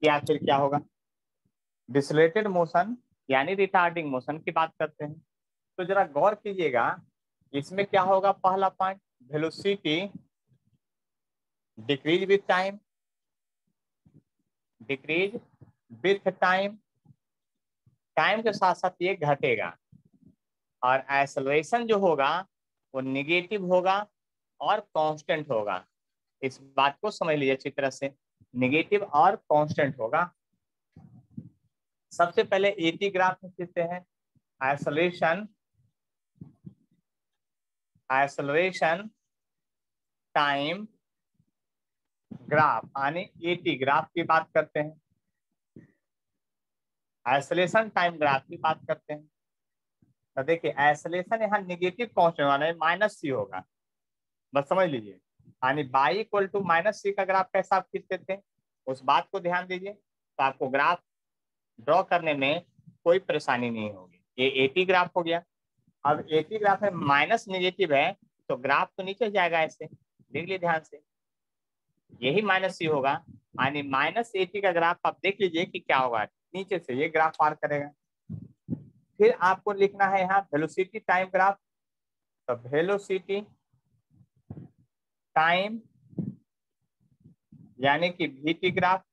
कि आखिर क्या होगा। डिसलेटेड मोशन यानी रिटार्डिंग मोशन की बात करते हैं, तो जरा गौर कीजिएगा, इसमें क्या होगा। पहला point, velocity decrease with time, decrease with time, time के साथ साथ ये घटेगा। और एक्सेलरेशन जो होगा वो निगेटिव होगा और कांस्टेंट होगा। इस बात को समझ लीजिए अच्छी तरह से, निगेटिव और कांस्टेंट होगा। सबसे पहले एटी ग्राफ में खींचते हैं, एक्सेलरेशन, एक्सेलरेशन टाइम ग्राफ यानी एटी ग्राफ की बात करते हैं, एक्सेलरेशन टाइम ग्राफ की बात करते हैं। तो देखिए एक्सेलरेशन यहाँ निगेटिव कांस्टेंट वाला है, माइनस सी होगा, बस समझ लीजिए। यानी बाई इक्वल टू माइनस सी का ग्राफ कैसा आप खींचते थे, उस बात को ध्यान दीजिए, तो आपको ग्राफ ड्रॉ करने में कोई परेशानी नहीं होगी। ये एटी ग्राफ हो गया। अब एटी ग्राफ में माइनस निगेटिव है तो ग्राफ तो नीचे जाएगा, ऐसे देख लीजिए ध्यान से, यही माइनस सी होगा। यानी माइनस एटी का ग्राफ आप देख लीजिए कि क्या होगा, नीचे से ये ग्राफ पार करेगा। फिर आपको लिखना है यहाँ वेलोसिटी टाइम ग्राफ, तो वेलोसिटी टाइम यानी कि VT graph,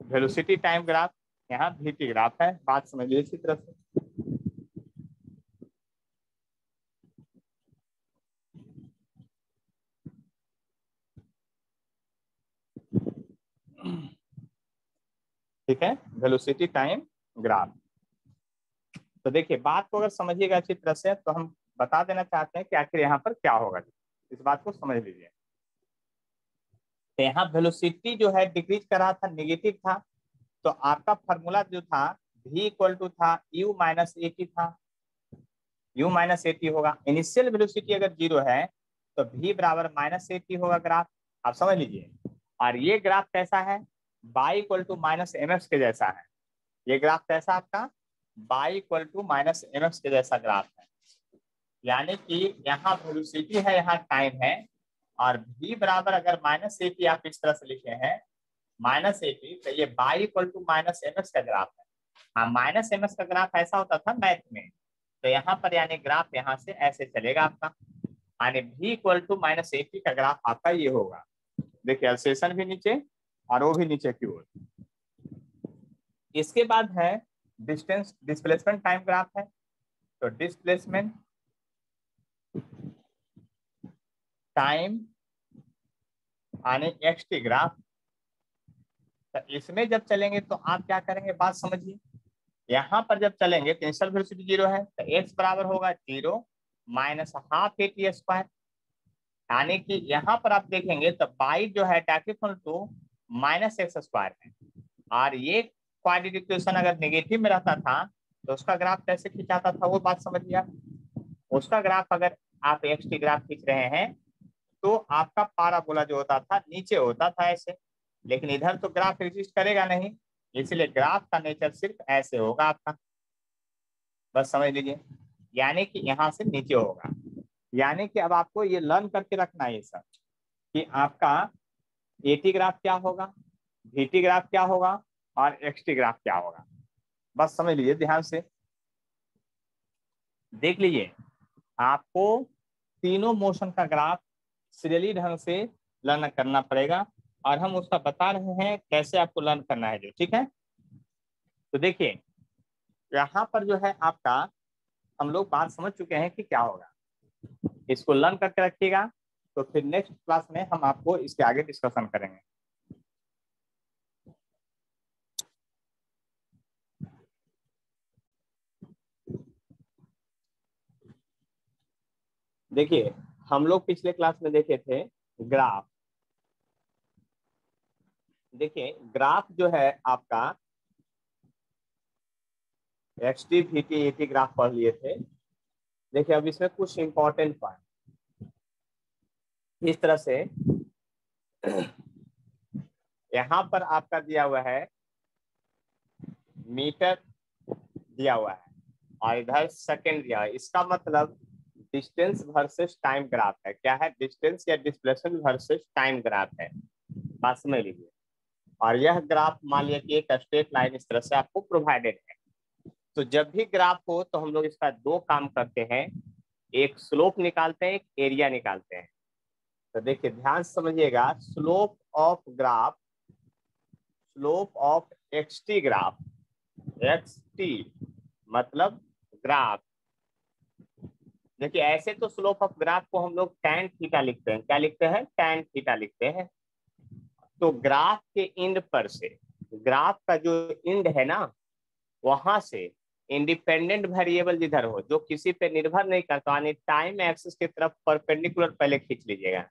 velocity time graph यहाँ वीटी ग्राफ है, बात समझिए इसी तरह से। ठीक है, वेलोसिटी टाइम ग्राफ। तो देखिए बात को अगर समझिएगा अच्छी तरह से तो हम बता देना चाहते हैं कि आखिर यहाँ पर क्या होगा, इस बात को समझ लीजिए। तो यहाँ वेलोसिटी जो है डिक्रीज कर रहा था, निगेटिव था, तो आपका फॉर्मूला जो था v इक्वल टू था u माइनस एटी था, u माइनस एटी होगा। इनिशियल वेलोसिटी अगर जीरो है तो v बराबर माइनस एटी होगा ग्राफ, आप समझ लीजिए। और ये ग्राफ कैसा है, y equal to minus m के जैसा है। ये ग्राफ कैसा आपका, y equal to minus m के जैसा ग्राफ है। यानी कि यहाँ वेलोसिटी है, यहाँ टाइम है, और v बराबर अगर माइनस एटी आप इस तरह से लिखे हैं माइनस एटी, तो ये y equal to minus m का ग्राफ है। हाँ, माइनस एम का ग्राफ ऐसा होता था मैथ में, तो यहाँ पर यानी ग्राफ यहाँ से ऐसे चलेगा आपका, यानी v equal to minus a t का ग्राफ आपका ये होगा। देखिए एक्सेलरेशन भी नीचे और वो भी नीचे की ओर। इसके बाद है डिस्टेंस डिस्प्लेसमेंट टाइम ग्राफ है, तो डिस्प्लेसमेंट टाइम यानी एक्सटी ग्राफ। तो इसमें जब चलेंगे तो आप क्या करेंगे, बात समझिए। यहाँ पर जब चलेंगे तो इनिशियल वेलोसिटी 0 है, तो x बराबर होगा 0 minus half a t square. यानी कि यहाँ पर आप देखेंगे तो बाई जो है टैकिफल टू माइनस एक्स स्क्वायर है, और ये क्वाड्रेटिक इक्वेशन अगर नेगेटिव में रहता था तो उसका ग्राफ कैसे खिंचाता था वो बात समझिए आप। उसका ग्राफ अगर आप एक्स टी ग्राफ खींच रहे हैं तो आपका पाराबोला जो होता था नीचे होता था ऐसे, लेकिन इधर तो ग्राफ एग्जिस्ट करेगा नहीं, इसलिए ग्राफ का नेचर सिर्फ ऐसे होगा आपका, बस समझ लीजिए। यानी कि यहाँ से नीचे होगा। यानी कि अब आपको ये लर्न करके रखना है ये सब कि आपका एटी ग्राफ क्या होगा, भीटी ग्राफ क्या होगा और एक्सटी ग्राफ क्या होगा, बस समझ लीजिए ध्यान से देख लीजिए। आपको तीनों मोशन का ग्राफ सीरियली ढंग से लर्न करना पड़ेगा, और हम उसका बता रहे हैं कैसे आपको लर्न करना है जो, ठीक है। तो देखिए यहाँ पर जो है आपका हम लोग बात समझ चुके हैं कि क्या होगा, इसको लर्न करके रखिएगा, तो फिर नेक्स्ट क्लास में हम आपको इसके आगे डिस्कशन करेंगे। देखिए हम लोग पिछले क्लास में देखे थे ग्राफ। देखिए ग्राफ जो है आपका x T V T A T graph पढ़ लिए थे। देखिए अब इसमें कुछ इंपॉर्टेंट पॉइंट इस तरह से यहाँ पर आपका दिया हुआ है मीटर दिया हुआ है और इधर सेकंड दिया है, इसका मतलब डिस्टेंस वर्सेस टाइम ग्राफ है। क्या है? डिस्टेंस या डिस्प्लेसमेंट वर्सेस टाइम ग्राफ है, बात समझ लीजिए। और यह ग्राफ मान लिया कि एक स्ट्रेट लाइन इस तरह से आपको प्रोवाइडेड है। तो जब भी ग्राफ हो तो हम लोग इसका दो काम करते हैं, एक स्लोप निकालते हैं, एक एरिया निकालते हैं। तो देखिए ध्यान से समझिएगा, slope of graph, slope of x T graph, x T मतलब ग्राफ। देखिए ऐसे तो स्लोप ऑफ ग्राफ को हम लोग टैन थीटा लिखते हैं, क्या लिखते हैं? टैन थीटा लिखते हैं। तो ग्राफ के इंड पर से, ग्राफ का जो इंड है ना, वहां से इंडिपेंडेंट वेरिएबल जिधर हो, जो किसी पे निर्भर नहीं करता, यानी टाइम एक्सिस की तरफ परपेंडिकुलर पहले खींच लीजिएगा,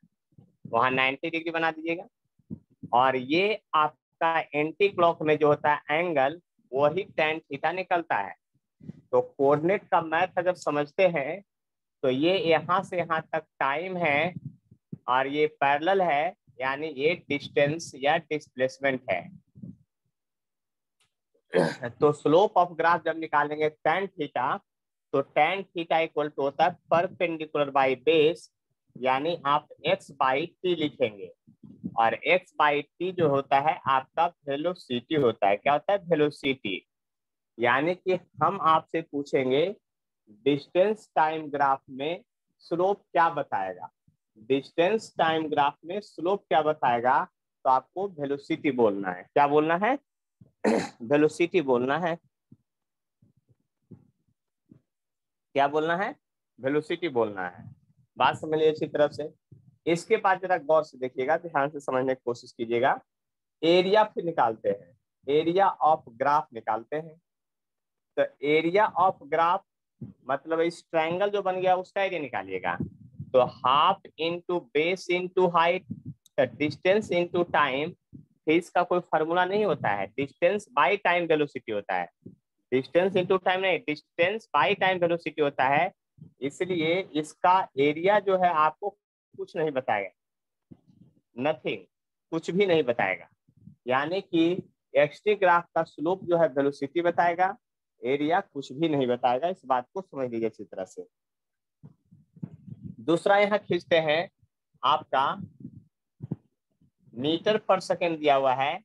वहां 90 डिग्री बना दीजिएगा। और ये आपका एंटी क्लॉक में जो होता है एंगल, वही टैन थीटा निकलता है। तो कोऑर्डिनेट का मैथ अगर समझते हैं तो ये यहाँ से यहाँ तक टाइम है और ये पैरेलल है, यानी ये डिस्टेंस या डिस्प्लेसमेंट है। तो स्लोप ऑफ ग्राफ जब निकालेंगे tan थीटा, तो tan थीटा इक्वल टू होता है परपेंडिकुलर बाई बेस, यानी आप x बाई टी लिखेंगे, और x बाई टी जो होता है आपका वेलोसिटी होता है। क्या होता है? वेलोसिटी। यानी कि हम आपसे पूछेंगे डिस्टेंस टाइम ग्राफ में स्लोप क्या बताएगा, डिस्टेंस टाइम ग्राफ में स्लोप क्या बताएगा, तो आपको वेलोसिटी बोलना है। क्या बोलना है? वेलोसिटी बोलना है। क्या बोलना है? वेलोसिटी बोलना है। बात समझ लीजिए अच्छी तरफ से। इसके बाद जरा गौर से देखिएगा, ध्यान से समझने की कोशिश कीजिएगा। एरिया फिर निकालते हैं, एरिया ऑफ ग्राफ निकालते हैं। तो एरिया ऑफ ग्राफ मतलब इस ट्रायंगल जो बन गया उसका एरिया निकालिएगा। तो half into base into height, distance into time. इसका कोई फॉर्मूला नहीं होता है, डिस्टेंस बाई टाइम वेलोसिटी होता है, डिस्टेंस इंटू टाइम नहीं, डिस्टेंस बाई टाइम वेलोसिटी होता है। इसलिए इसका एरिया जो है आपको कुछ नहीं बताएगा, नथिंग, कुछ भी नहीं बताएगा। यानी कि एक्सटी ग्राफ का स्लोप जो है वेलोसिटी बताएगा, एरिया कुछ भी नहीं बताएगा। इस बात को समझ लीजिए अच्छी तरह से। दूसरा यहाँ खींचते हैं, आपका मीटर पर सेकेंड दिया हुआ है,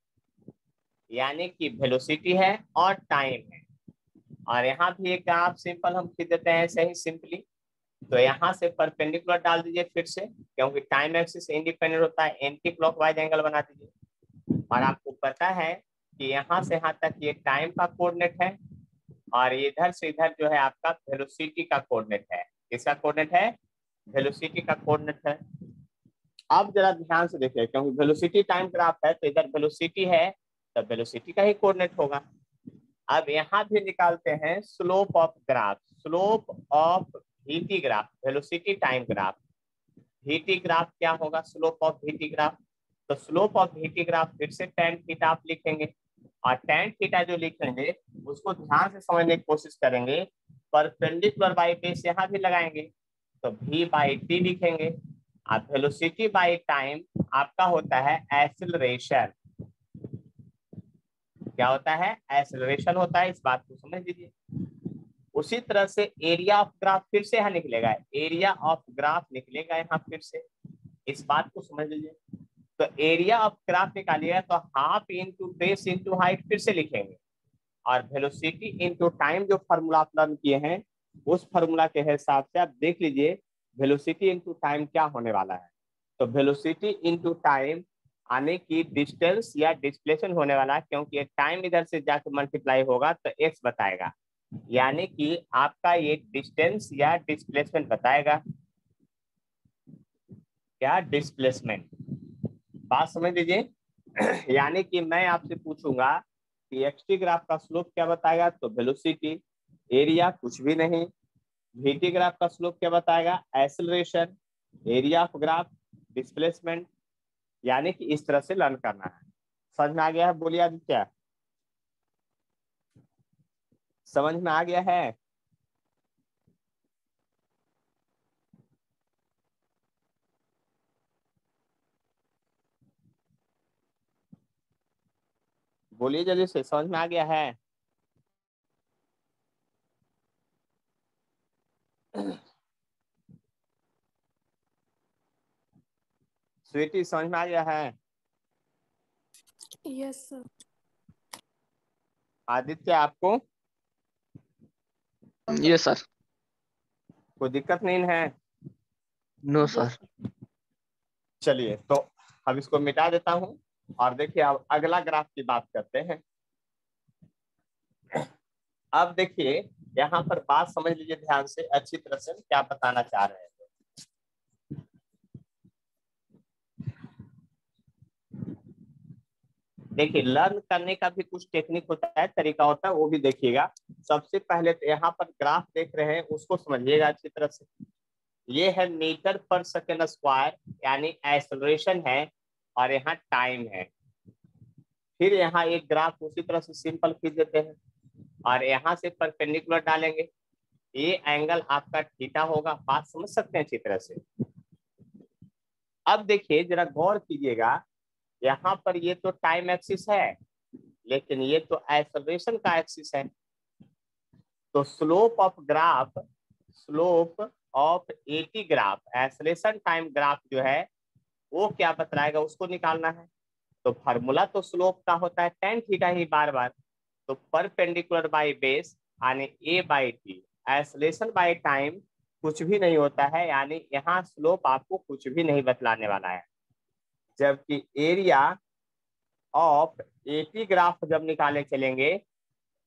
यानी कि वेलोसिटी है और टाइम है। और यहाँ भी एक ग्राफ सिंपल हम खींच देते हैं ऐसे ही सिंपली। तो यहाँ से परपेंडिकुलर डाल दीजिए फिर से, क्योंकि टाइम एक्सिस से इंडिपेंडेंट होता है, एंटी क्लॉकवाइज एंगल बना दीजिए। और आपको पता है कि यहाँ से यहाँ तक ये टाइम का कोऑर्डिनेट है, और इधर से इधर जो है आपका वेलोसिटी का कोऑर्डिनेट है। किसका कोऑर्डिनेट है? वेलोसिटी का कोऑर्डिनेट है। अब जरा ध्यान से देखिए, क्योंकि वेलोसिटी टाइम ग्राफ है तो इधर वेलोसिटी है, तब वेलोसिटी का ही कोऑर्डिनेट होगा। अब यहाँ भी निकालते हैं slope of graph, slope of VT graph, velocity time graph. VT graph क्या होगा, स्लोप ऑफ VT ग्राफ। तो स्लोप ऑफ VT ग्राफ फिर से tan थीटा आप लिखेंगे, और tan थीटा जो लिखेंगे उसको ध्यान से समझने की कोशिश करेंगे। परपेंडिकुलर बाई बेस यहाँ भी लगाएंगे, तो V/T लिखेंगे। अब वेलोसिटी बाई टाइम आपका होता है एक्सेलरेशन। क्या होता है, एक्सेलरेशन होता है, इस बात को समझ लीजिए। उसी तरह से एरिया ऑफ ग्राफ फिर से यहाँ निकलेगा, एरिया ऑफ ग्राफ निकलेगा यहाँ फिर से, इस बात को समझ लीजिए। तो एरिया ऑफ ग्राफ निकालिएगा तो half into base into height फिर से लिखेंगे, और वेलोसिटी इंटू टाइम जो फॉर्मूला आप लर्न किए हैं उस फॉर्मूला के हिसाब से आप देख लीजिए वेलोसिटी इंटू टाइम क्या होने वाला है। तो वेलोसिटी इंटू टाइम आने की डिस्टेंस या डिस्प्लेसमेंट होने वाला है, क्योंकि टाइम इधर से जाकर मल्टीप्लाई होगा तो x बताएगा, यानी कि आपका ये डिस्टेंस या डिस्प्लेसमेंट बताएगा। क्या, डिस्प्लेसमेंट। बात समझ लीजिए। यानी कि मैं आपसे पूछूंगा कि एक्सटी ग्राफ का स्लोप क्या बताएगा, तो वेलोसिटी, एरिया कुछ भी नहीं। VT ग्राफ का स्लोप क्या बताएगा, acceleration, area of graph, displacement. यानी कि इस तरह से लर्न करना है। समझ में आ गया है, बोलिए आदित्य, समझ में आ गया है? बोलिए जल्दी से, समझ में आ गया है? स्वीटी समझ में आ गया है? Yes sir. आदित्य आपको ये सर। कोई दिक्कत नहीं है? No sir. चलिए तो अब इसको मिटा देता हूं, और देखिए अब अगला ग्राफ की बात करते हैं। अब देखिए यहाँ पर बात समझ लीजिए ध्यान से, अच्छी तरह से क्या बताना चाह रहे हैं। देखिए लर्न करने का भी कुछ टेक्निक होता है, तरीका होता है, वो भी देखिएगा। सबसे पहले तो यहाँ पर ग्राफ देख रहे हैं उसको समझिएगा अच्छी तरह से। ये है मीटर पर सेकेंड स्क्वायर, यानी एक्सेलरेशन है, और यहाँ टाइम है। फिर यहाँ एक ग्राफ उसी तरह से सिंपल खींच देते हैं, और यहाँ से परपेंडिकुलर डालेंगे। ये एंगल आपका थीटा होगा, बात समझ सकते हैं अच्छी तरह से। अब देखिए जरा गौर कीजिएगा, यहाँ पर ये तो टाइम एक्सिस है, लेकिन ये तो एक्सेलरेशन का एक्सिस है। तो slope of graph, slope of eighty graph, acceleration time graph जो है वो क्या बतलाएगा, उसको निकालना है। तो फार्मूला तो स्लोप का होता है tan थीटा ही बार बार। तो परपेंडिकुलर बाई बेस यानी A/T, एक्सेलरेशन बाई टाइम कुछ भी नहीं होता है, यानी यहाँ स्लोप आपको कुछ भी नहीं बतलाने वाला है। जबकि एरिया ऑफ एटी ग्राफ जब निकाले चलेंगे,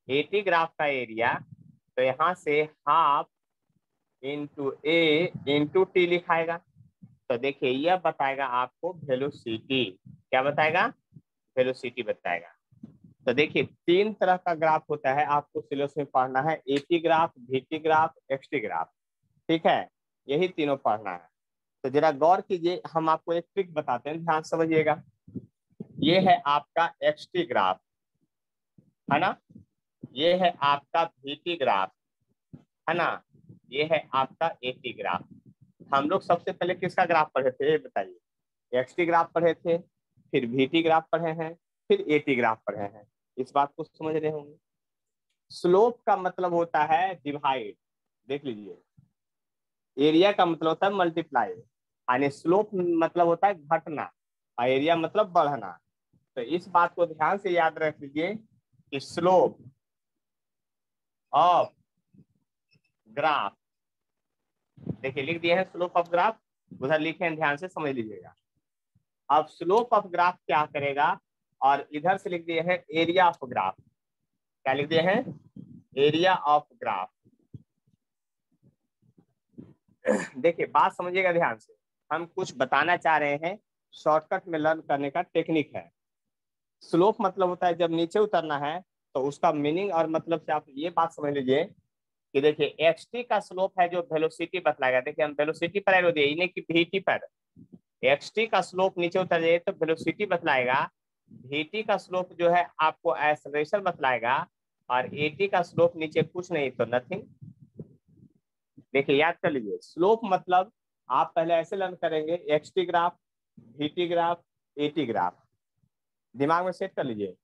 एटी ग्राफ का एरिया, तो यहाँ से हाफ इंटू ए इंटू टी लिखाएगा। तो देखिए यह बताएगा आपको वेलोसिटी, क्या बताएगा, वेलोसिटी बताएगा। तो देखिए तीन तरह का ग्राफ होता है, आपको सिलेबस में पढ़ना है, eighty graph, VT graph, XT graph, ठीक है, यही तीनों पढ़ना है। तो जरा गौर कीजिए, हम आपको एक ट्रिक बताते हैं, ध्यान समझिएगा। ये है आपका XT ग्राफ, है ना, ये है आपका VT ग्राफ, है ना, ये है आपका AT ग्राफ। हम लोग सबसे पहले किसका ग्राफ पढ़े थे ये बताइए, XT ग्राफ पढ़े थे, फिर VT ग्राफ पढ़े हैं, फिर AT ग्राफ पढ़े हैं। इस बात को समझ रहे होंगे। स्लोप का मतलब होता है डिवाइड, देख लीजिए, एरिया का मतलब होता है मल्टीप्लाई, यानी स्लोप मतलब होता है घटना, और एरिया मतलब बढ़ना। तो इस बात को ध्यान से याद रख लीजिए कि स्लोप ऑफ ग्राफ, देखिए लिख दिए हैं स्लोप ऑफ ग्राफ, उधर लिखे हैं, ध्यान से समझ लीजिएगा। अब स्लोप ऑफ ग्राफ क्या करेगा, और इधर से लिख दिए हैं एरिया ऑफ ग्राफ, क्या लिख दिए हैं, एरिया ऑफ ग्राफ। देखिए बात समझिएगा ध्यान से, हम कुछ बताना चाह रहे हैं, शॉर्टकट में लर्न करने का टेक्निक है। स्लोप मतलब होता है जब नीचे उतरना है तो उसका मीनिंग और मतलब से आप ये बात समझ लीजिए कि देखिए एक्स टी का स्लोप है जो वेलोसिटी बतलाएगा। देखिए हम वेलोसिटी पर एरो दिए, इन्हें की वीटी पर एक्स टी का स्लोप नीचे उतर जाए तो वेलोसिटी बतलाएगा, वीटी का स्लोप जो है आपको एक्सेलरेशन बतलाएगा, और एटी का स्लोप नीचे कुछ नहीं तो नथिंग। देखिए याद कर लीजिए, स्लोप मतलब आप पहले ऐसे लर्न करेंगे, x T graph, VT graph, a t graph, दिमाग में सेट कर लीजिए,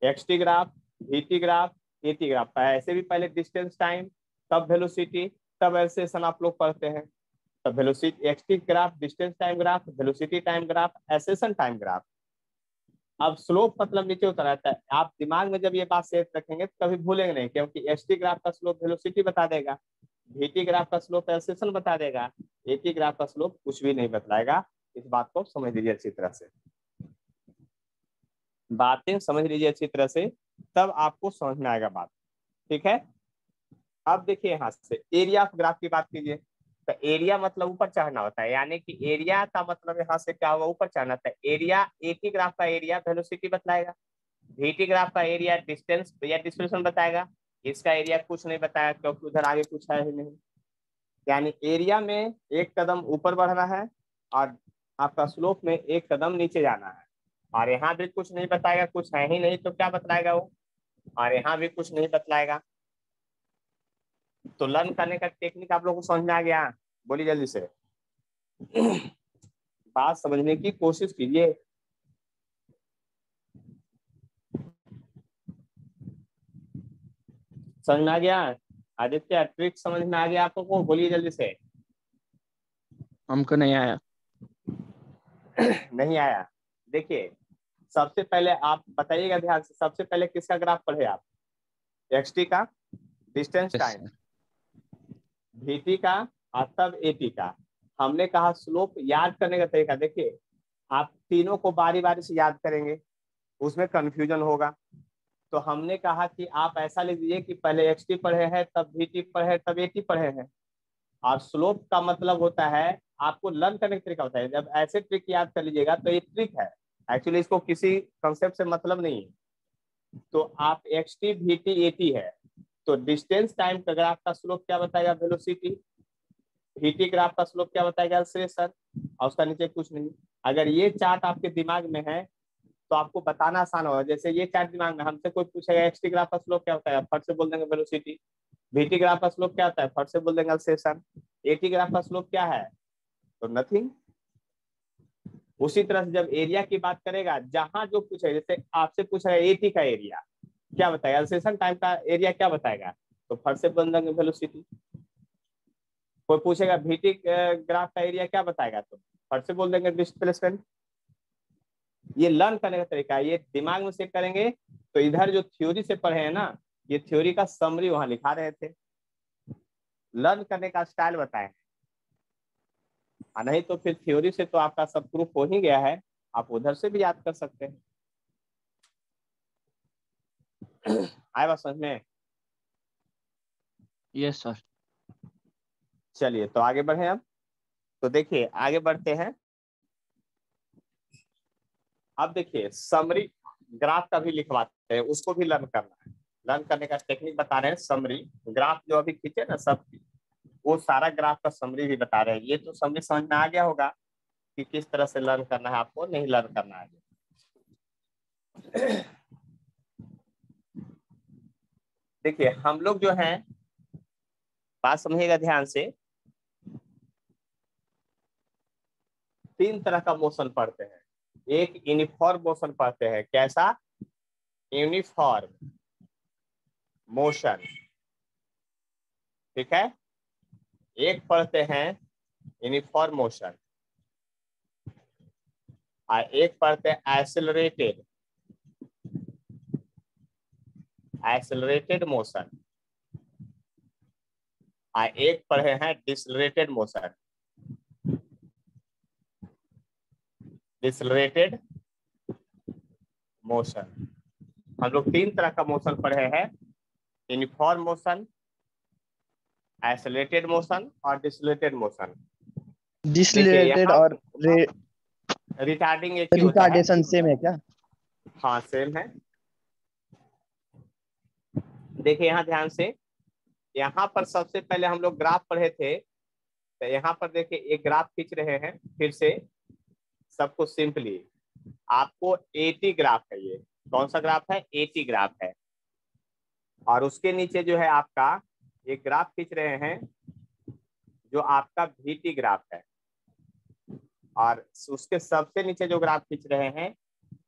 x T graph, VT graph, a t graph, ऐसे भी पहले डिस्टेंस टाइम, तब वेलोसिटी, तब एक्सेलरेशन आप लोग पढ़ते हैं। तो velocity x T graph, distance time graph, velocity time graph, acceleration time graph. अब स्लोप मतलब नीचे उतर आता है। आप दिमाग में जब ये बात सेट रखेंगे तो कभी भूलेंगे नहीं, क्योंकि एक्स टी ग्राफ का स्लोप वेलोसिटी बता देगा, वीटी ग्राफ का स्लोप एक्सेलरेशन बता देगा, एटी ग्राफ का स्लोप कुछ भी नहीं बतलाएगा। इस बात को समझ लीजिए अच्छी तरह से, बातें समझ लीजिए अच्छी तरह से, तब आपको समझ में आएगा बात। ठीक है, अब देखिए यहाँ से एरिया ऑफ ग्राफ की बात कीजिए। तो एरिया मतलब ऊपर चढ़ना होता है, यानी कि एरिया का मतलब यहाँ से क्या हुआ, ऊपर चढ़ना होता है। एरिया, एटी ग्राफ का एरिया वेलोसिटी बतलाएगा, वीटी ग्राफ का एरिया डिस्टेंस या डिस्प्लेसमेंट बताएगा, इसका एरिया कुछ नहीं बताया क्योंकि उधर आगे कुछ है ही नहीं। यानी एरिया में एक कदम ऊपर बढ़ना है और आपका स्लोप में एक कदम नीचे जाना है, और यहाँ भी कुछ नहीं बताएगा, कुछ है ही नहीं तो क्या बतलाएगा वो, और यहाँ भी कुछ नहीं बतलाएगा। तो लर्न करने का टेक्निक आप लोगों को समझ में आ गया? बोलिए जल्दी से, बात समझने की कोशिश कीजिए। समझ में आ गया? आदित्य ट्रिक समझ में आ गया आप लोगों को? बोलिए जल्दी से। हमको नहीं आया। नहीं आया? देखिए सबसे पहले आप बताइएगा ध्यान से, सबसे पहले किसका ग्राफ पढ़े आप? एक्सटी का, distance yes time, sir. VT का, और तब एटी का। हमने कहा स्लोप याद करने का तरीका, देखिए आप तीनों को बारी बारी से याद करेंगे, उसमें कंफ्यूजन होगा। तो हमने कहा कि आप ऐसा लिख दीजिए कि पहले एक्सटी पढ़े हैं, तब वीटी पढ़े, तब एटी पढ़े हैं। और स्लोप का मतलब होता है, आपको लर्न करने का तरीका होता है। जब ऐसे ट्रिक याद कर लीजिएगा तो ये ट्रिक है, एक्चुअली इसको किसी कंसेप्ट से मतलब नहीं है। तो आप x T V T A T है, तो डिस्टेंस टाइम का ग्राफ का स्लोप क्या बताएगा? वेलोसिटी। वीटी ग्राफ का स्लोप क्या बताएगा? एक्सेलरेशन। और उसका नीचे कुछ नहीं। अगर ये चार्ट आपके दिमाग में है तो आपको बताना आसान होगा। जैसे ये चार्ट दिमाग में, हमसे कोई पूछेगा एक्स टी ग्राफ का स्लोप क्या होता है, फट से बोल देंगे वेलोसिटी। वीटी ग्राफ का स्लोप क्या होता है, फट से बोल देंगे एक्सेलरेशन। एटी ग्राफ का स्लोप क्या है, तो नथिंग। उसी तरह से जब एरिया की बात करेगा, जहां जो पूछेगा, जैसे आपसे पूछेगा एटी का एरिया क्या बताएगा, एक्सेलरेशन टाइम का एरिया क्या बताएगा, तो फट से बोल देंगे वेलोसिटी। कोई पूछेगा वीटी ग्राफ का एरिया क्या बताएगा, तो फट से बोल देंगे डिस्प्लेसमेंट। ये लर्न करने का तरीका है, ये दिमाग में सेट करेंगे। तो इधर जो थ्योरी से पढ़े हैं ना, ये थ्योरी का समरी वहां लिखा रहे थे, लर्न करने का स्टाइल बताए। नहीं तो फिर थ्योरी से तो आपका सब प्रूफ हो ही गया है, आप उधर से भी याद कर सकते हैं। आए बात समझ में? Yes sir. चलिए तो आगे बढ़े अब। तो देखिए आगे बढ़ते हैं। अब देखिए समरी ग्राफ का भी लिखवाते हैं, उसको भी लर्न करना है। लर्न करने का टेक्निक बता रहे हैं, समरी ग्राफ जो अभी खींचे ना सब, वो सारा ग्राफ का समरी भी बता रहे हैं। ये तो समरी समझ में आ गया होगा कि किस तरह से लर्न करना है, आपको नहीं लर्न करना है। देखिए हम लोग जो हैं, बात समझिएगा ध्यान से, तीन तरह का मोशन पढ़ते हैं। एक यूनिफॉर्म मोशन पढ़ते हैं। कैसा? Uniform motion. ठीक है, एक पढ़ते हैं यूनिफॉर्म मोशन, और एक पढ़ते हैं एक्सेलरेटेड, एक्सेलरेटेड मोशन, और एक पढ़े हैं डिसलरेटेड मोशन, डिसलरेटेड मोशन। हम लोग तीन तरह का मोशन पढ़े हैं, यूनिफॉर्म मोशन, एक्सेलरेटेड मोशन और डिसलरेटेड मोशन। देखिए डिसलेटेड यहाँ और रिटार्डिंग एक ही होता है। रिटार्डेशन सेम है क्या? हाँ सेम है। देखिए यहाँ ध्यान से, यहाँ पर सबसे पहले हम लोग ग्राफ पढ़े थे, तो यहाँ पर देखिए एक ग्राफ खींच रहे हैं फिर से सबको सिंपली। आपको 80 ग्राफ है, ये कौन सा ग्राफ है, 80 ग्राफ है। और उसके नीचे जो है आपका एक ग्राफ खींच रहे हैं जो आपका VT ग्राफ है, और उसके सबसे नीचे जो ग्राफ खींच रहे हैं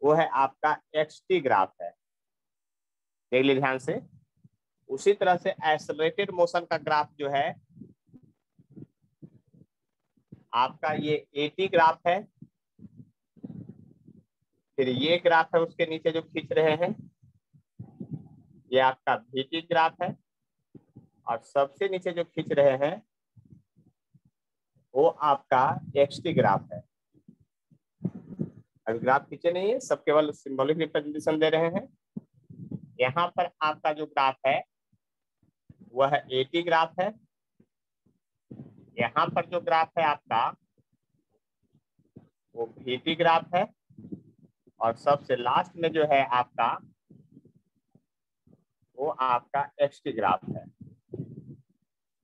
वो है आपका XT ग्राफ है। देख लीजिए ध्यान से। उसी तरह से एक्सेलरेटेड मोशन का ग्राफ जो है आपका ये 80 ग्राफ है। फिर ये ग्राफ है उसके नीचे जो खींच रहे हैं ये आपका VT ग्राफ है, और सबसे नीचे जो खींच रहे हैं वो आपका XT ग्राफ है। अभी ग्राफ खींचे नहीं है, सब केवल सिंबॉलिक रिप्रेजेंटेशन दे रहे हैं। यहाँ पर आपका जो ग्राफ है वह 80 ग्राफ है। यहाँ पर जो ग्राफ है आपका वो VT ग्राफ है, और सबसे लास्ट में जो है आपका वो आपका XT ग्राफ है।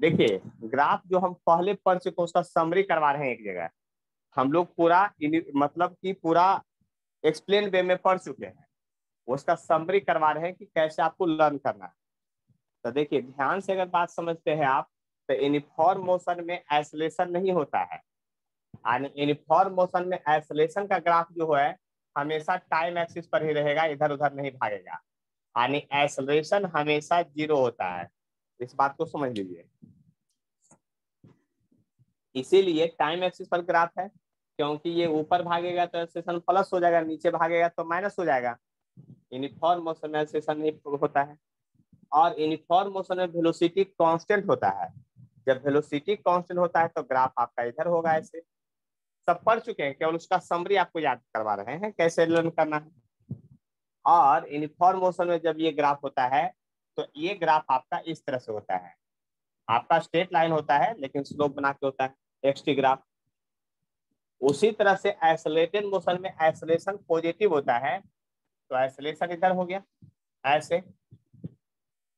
देखिए ग्राफ जो हम पहले पढ़ चुके उसका समरी करवा रहे हैं एक जगह। हम लोग पूरा मतलब कि पूरा एक्सप्लेन वे में पढ़ चुके हैं, उसका समरी करवा रहे हैं कि कैसे आपको लर्न करना है। तो देखिए ध्यान से अगर बात समझते हैं आप, तो यूनिफॉर्म मोशन में एक्सेलरेशन नहीं होता है। यूनिफॉर्म मोशन में एक्सेलरेशन का ग्राफ जो है हमेशा टाइम एक्सिस पर ही रहेगा, इधर उधर नहीं भागेगा। यानी एक्सेलरेशन हमेशा 0 होता है, इस बात को समझ लीजिए। इसीलिए टाइम एक्सिस पर ग्राफ है, क्योंकि ये ऊपर भागेगा तो एक्सेलरेशन प्लस हो जाएगा, नीचे भागेगा तो माइनस हो जाएगा। यूनिफॉर्म मोशन में एक्सेलरेशन नहीं होता है। और यूनिफॉर्म मोशन में वेलोसिटी कांस्टेंट होता है। जब वेलोसिटी कांस्टेंट होता है तो ग्राफ आपका इधर होगा। ऐसे सब पढ़ चुके हैं, केवल उसका समरी आपको याद करवा रहे हैं कैसे लर्न करना है। और यूनिफॉर्म मोशन में जब ये ग्राफ होता है तो ये ग्राफ आपका इस तरह से होता है, आपका स्ट्रेट लाइन होता है लेकिन स्लोप बना के होता है, XT ग्राफ। उसी तरह से एक्सेलरेटेड मोशन में एक्सेलरेशन पॉजिटिव होता है, तो एक्सेलरेशन इधर हो गया ऐसे,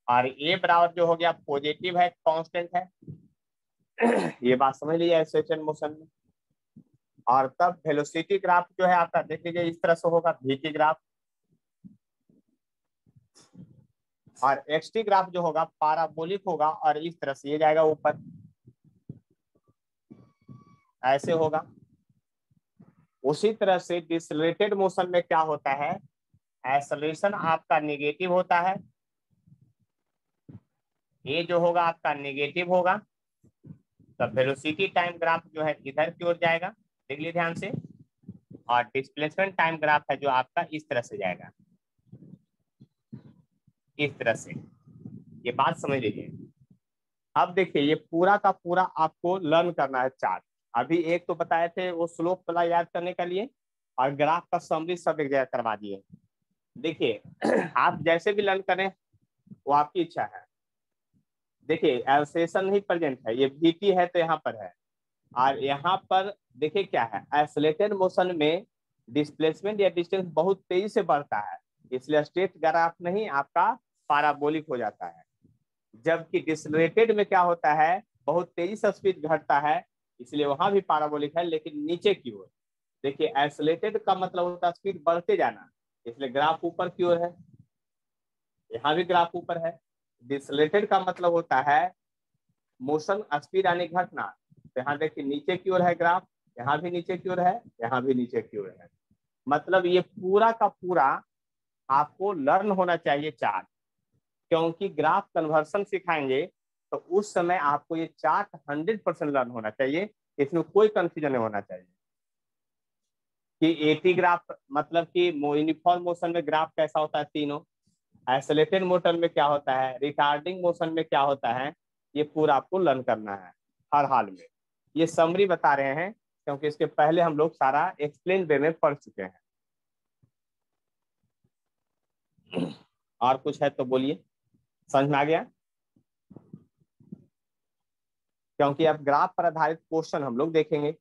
और ये बराबर जो हो गया पॉजिटिव है, कांस्टेंट है। ये बात समझ लीजिए एक्सेलरेटेड मोशन में। और तब वेलोसिटी ग्राफ जो है आपका देख लीजिए इस तरह से होगा, VT ग्राफ। और XT ग्राफ जो होगा पैराबोलिक होगा, और इस तरह से ये जाएगा ऊपर, ऐसे होगा। उसी तरह से डिसलेटेड मोशन में क्या होता है, एक्सेलरेशन आपका नेगेटिव होता है, ये जो होगा आपका नेगेटिव होगा, तब वेलोसिटी टाइम ग्राफ जो है इधर की ओर जाएगा, देख लीजिए ध्यान से। और डिस्प्लेसमेंट टाइम ग्राफ है जो आपका इस तरह से जाएगा, इस तरह से। ये बात समझ लीजिए। अब देखिए ये पूरा का पूरा आपको लर्न करना है चार्ट। अभी एक तो बताए थे वो स्लोप वाला याद करने के लिए, और ग्राफ का समरी सब एक जगह करवा दिए। देखिए आप जैसे भी लर्न करें वो आपकी इच्छा है। देखिए एक्सेलरेशन नहीं प्रेजेंट है, ये VT है तो यहाँ पर है, और यहाँ पर देखिए क्या है, एक्सेलरेटेड मोशन में डिस्प्लेसमेंट या डिस्टेंस बहुत तेजी से बढ़ता है, इसलिए स्ट्रेट ग्राफ नहीं आपका पैराबोलिक हो जाता है। जबकि डिसलेटेड में क्या होता है, बहुत तेजी से स्पीड घटता है, इसलिए वहां भी पैराबोलिक है लेकिन नीचे की ओर। देखिए एक्सेलरेटेड का मतलब होता है स्पीड बढ़ते जाना, इसलिए ग्राफ ऊपर की ओर है, यहाँ भी ग्राफ ऊपर है। डिसलेटेड का मतलब होता है मोशन स्पीड यानी घटना, तो यहाँ देखिए नीचे की ओर है ग्राफ, यहाँ भी नीचे की ओर है, यहाँ भी नीचे की ओर है। मतलब ये पूरा का पूरा आपको लर्न होना चाहिए चार्ट, क्योंकि ग्राफ कन्वर्सन सिखाएंगे तो उस समय आपको ये चार्ट 100% लर्न होना चाहिए, इसमें कोई कंफ्यूजन नहीं होना चाहिए कि 80 ग्राफ मतलब कि यूनिफॉर्म मोशन में ग्राफ कैसा होता है तीनों, एक्सेलरेटेड मोशन में क्या होता है, रिटार्डिंग मोशन में क्या होता है, ये पूरा आपको लर्न करना है हर हाल में। ये समरी बता रहे हैं क्योंकि इसके पहले हम लोग सारा एक्सप्लेन वे में पढ़ चुके हैं। और कुछ है तो बोलिए, समझ में आ गया? क्योंकि अब ग्राफ पर आधारित क्वेश्चन हम लोग देखेंगे।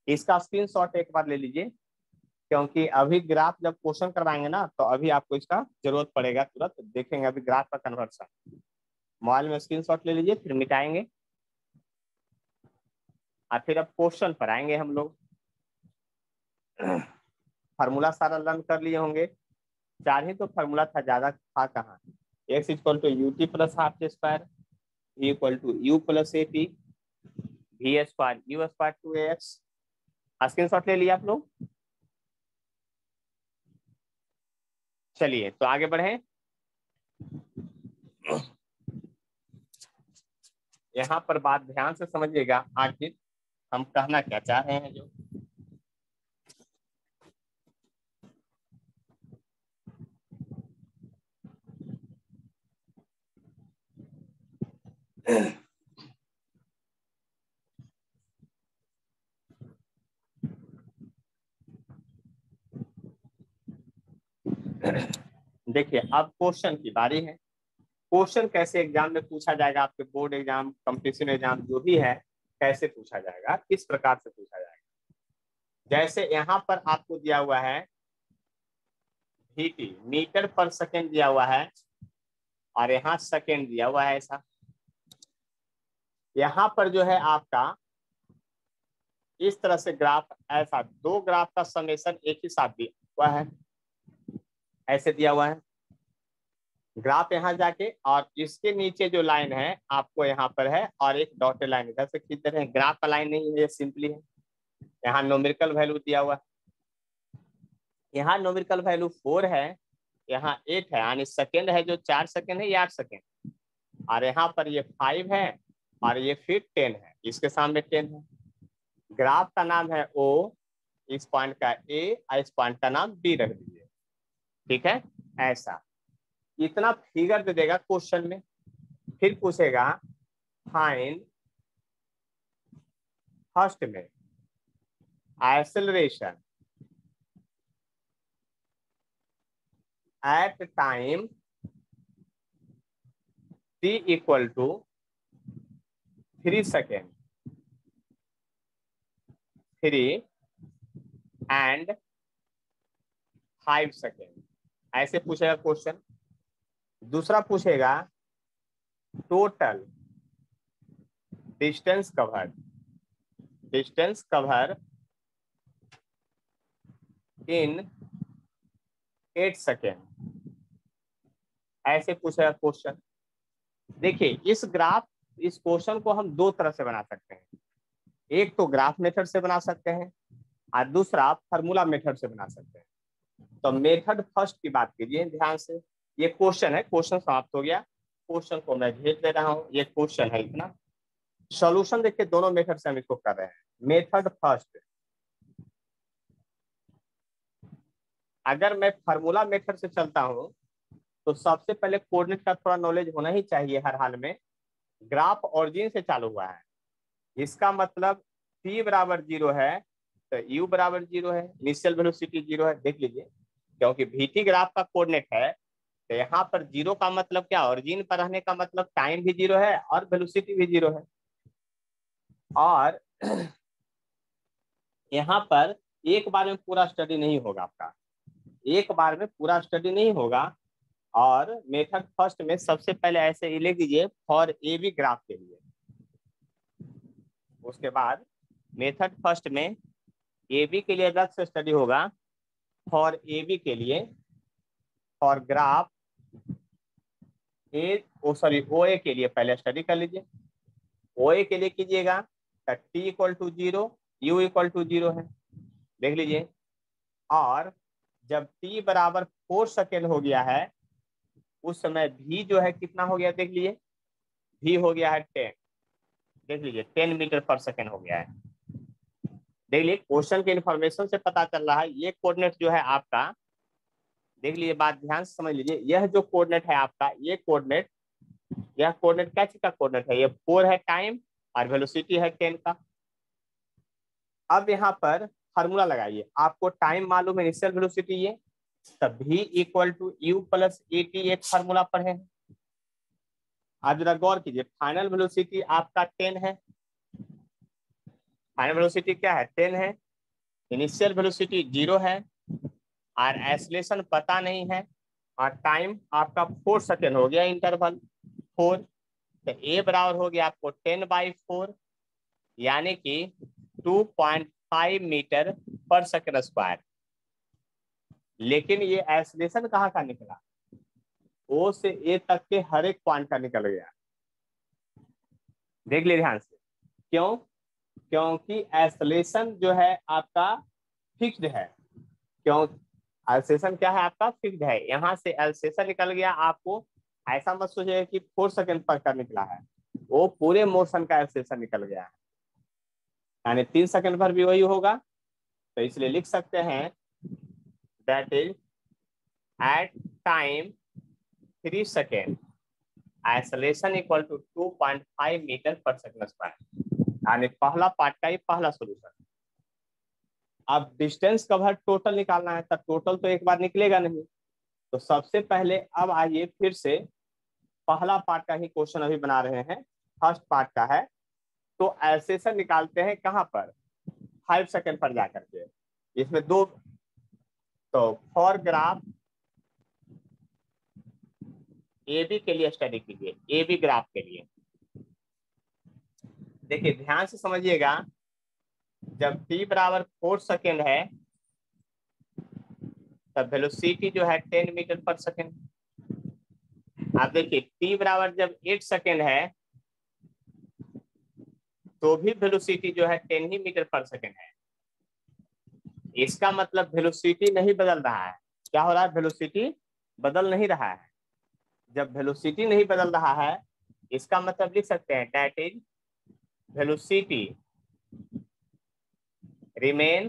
इसका स्क्रीनशॉट एक बार ले लीजिए, क्योंकि अभी ग्राफ जब क्वेश्चन करवाएंगे ना तो अभी आपको इसका जरूरत पड़ेगा, तुरंत देखेंगे अभी ग्राफ का कन्वर्सन। मोबाइल में स्क्रीनशॉट ले लीजिए, फिर मिटाएंगे और फिर अब क्वेश्चन पर आएंगे हम लोग। फार्मूला सारा लर्न कर लिए होंगे, 4 ही तो फार्मूला था, ज्यादा था कहाँ। x equal to u t plus half t square, v equal to u plus a t, v square u square two a x. Screenshot ले लिया आप लोग। चलिए तो आगे बढ़े। यहाँ पर बात ध्यान से समझिएगा, आखिर हम कहना क्या चाह रहे हैं। जो देखिए अब क्वेश्चन की बारी है। क्वेश्चन कैसे एग्जाम में पूछा जाएगा, आपके बोर्ड एग्जाम, कंपटीशन एग्जाम जो भी है, कैसे पूछा जाएगा, किस प्रकार से पूछा जाएगा। जैसे यहाँ पर आपको दिया हुआ है VT मीटर पर सेकेंड दिया हुआ है और यहाँ सेकेंड दिया हुआ है। ऐसा यहाँ पर जो है आपका इस तरह से ग्राफ, ऐसा 2 ग्राफ का समेशन एक ही साथ दिया हुआ है, ऐसे दिया हुआ है ग्राफ यहाँ जाके, और इसके नीचे जो लाइन है आपको यहाँ पर है और एक डॉटेड लाइन इधर से खींच रहे हैं। ग्राफ का लाइन नहीं है, ये सिंपली है। यहाँ न्यूमेरिकल वैल्यू दिया हुआ, यहाँ न्यूमेरिकल वैल्यू 4 है, यहाँ 8 है, यानी सेकेंड है जो 4 सेकेंड है, ये 8 सेकेंड, और यहाँ पर ये 5 है और ये फिर 10 है, इसके सामने 10 है। ग्राफ का नाम है O, इस पॉइंट का A और इस पॉइंट का नाम B रख दीजिए, ठीक है। ऐसा इतना फिगर दे देगा क्वेश्चन में, फिर पूछेगा फाइंड फर्स्ट में acceleration at time t equal to 3 second 3 and 5 second, ऐसे पूछेगा क्वेश्चन। दूसरा पूछेगा total distance covered in 8 second, ऐसे पूछेगा क्वेश्चन। देखिए इस क्वेश्चन को हम 2 तरह से बना सकते हैं, एक तो ग्राफ मेथड से बना सकते हैं और दूसरा फार्मूला मेथड से बना सकते हैं। तो मेथड फर्स्ट की बात कीजिए ध्यान से। ये क्वेश्चन है, क्वेश्चन समाप्त हो गया, क्वेश्चन को मैं भेज दे रहा हूँ। ये क्वेश्चन है इतना। सॉल्यूशन देखिए दोनों मेथड से हम इसको कर रहे हैं। मेथड फर्स्ट, अगर मैं फार्मूला मेथड से चलता हूं तो सबसे पहले कोऑर्डिनेट का थोड़ा नॉलेज होना ही चाहिए हर हाल में। ग्राफ ऑरिजिन से चालू हुआ है, इसका मतलब p बराबर 0 है तो u बराबर 0 है, इनिशियल वेलोसिटी 0 है। देख लीजिए, क्योंकि VT ग्राफ का कोऑर्डिनेट है तो यहाँ पर 0 का मतलब क्या, ऑरिजिन पर रहने का मतलब टाइम भी 0 है और वेलोसिटी भी 0 है। और यहाँ पर एक बार में पूरा स्टडी नहीं होगा आपका, एक बार में पूरा स्टडी नहीं होगा। और मेथड फर्स्ट में सबसे पहले ऐसे लिख दीजिए फॉर AB ग्राफ के लिए। उसके बाद मेथड फर्स्ट में AB के लिए अलग से स्टडी होगा, फॉर AB के लिए, फॉर ग्राफ OA के लिए पहले स्टडी कर लीजिए। OA के लिए कीजिएगा तो t equal to 0, u equal to 0 है, देख लीजिए। और जब t बराबर 4 सेकेंड हो गया है उस समय v जो है कितना हो गया, देख लीजिए, v हो गया है 10, देख लीजिए 10 मीटर पर सेकेंड हो गया है। देख लीजिए क्वेश्चन के इंफॉर्मेशन से पता चल रहा है ये कोऑर्डिनेट जो है आपका, देख लीजिए बात ध्यान से समझ लीजिए। यह जो कोऑर्डिनेट है आपका, ये कोऑर्डिनेट, यह कोऑर्डिनेट क्या चीज का कोऑर्डिनेट है, ये 4 है टाइम और वेलोसिटी है 10 का। अब यहाँ पर फार्मूला लगाइए, आपको टाइम मालूम है, इनिशियल वेलोसिटी ये, तब v equal to u plus AT एक फार्मूला पढ़े हैं। आप जरा गौर कीजिए, फाइनल वेलोसिटी आपका 10 है, फाइनल वेलोसिटी क्या है 10 है, इनिशियल वेलोसिटी 0 है और एक्सेलरेशन पता नहीं है और टाइम आपका 4 सेकेंड हो गया, इंटरवल 4, तो ए बराबर हो गया आपको 10/4 यानी कि 2.5 मीटर पर सेकेंड स्क्वायर। लेकिन ये एक्सेलरेशन कहाँ का निकला, ओ से ए तक के हर एक पॉइंट का निकल गया। देख ले ध्यान से, क्यों? क्योंकि एक्सेलरेशन जो है आपका फिक्स्ड है। क्यों? एक्सेलरेशन क्या है आपका, फिक्स्ड है। यहाँ से एक्सेलरेशन निकल गया, आपको ऐसा मत सोचिए कि 4 सेकेंड पर का निकला है, वो पूरे मोशन का एक्सेलरेशन निकल गया है, यानी 3 सेकेंड पर भी वही होगा। तो इसलिए लिख सकते हैं that is at time 3 second acceleration equal to 2.5 metre per second square, यानी पहला पार्ट का ही पहला सोल्यूशन। अब डिस्टेंस कवर टोटल निकालना है, तो टोटल तो एक बार निकलेगा नहीं, तो सबसे पहले अब आइए फिर से पहला पार्ट का ही क्वेश्चन अभी बना रहे हैं, फर्स्ट पार्ट का है। तो एक्सेलरेशन निकालते हैं कहाँ पर, 5 सेकेंड पर जाकर के। इसमें दो, तो फॉर ग्राफ ए बी के लिए स्टडी कीजिए, ए बी ग्राफ के लिए। देखिए ध्यान से समझिएगा, जब t बराबर 4 सेकेंड है तब वेलोसिटी जो है 10 मीटर पर सेकेंड। आप देखिए t बराबर जब 8 सेकेंड है तो भी वेलोसिटी जो है 10 ही मीटर पर सेकेंड है। इसका मतलब वेलोसिटी नहीं बदल रहा है। क्या हो रहा है, वेलोसिटी बदल नहीं रहा है। जब वेलोसिटी नहीं बदल रहा है, इसका मतलब लिख सकते हैं that is velocity remain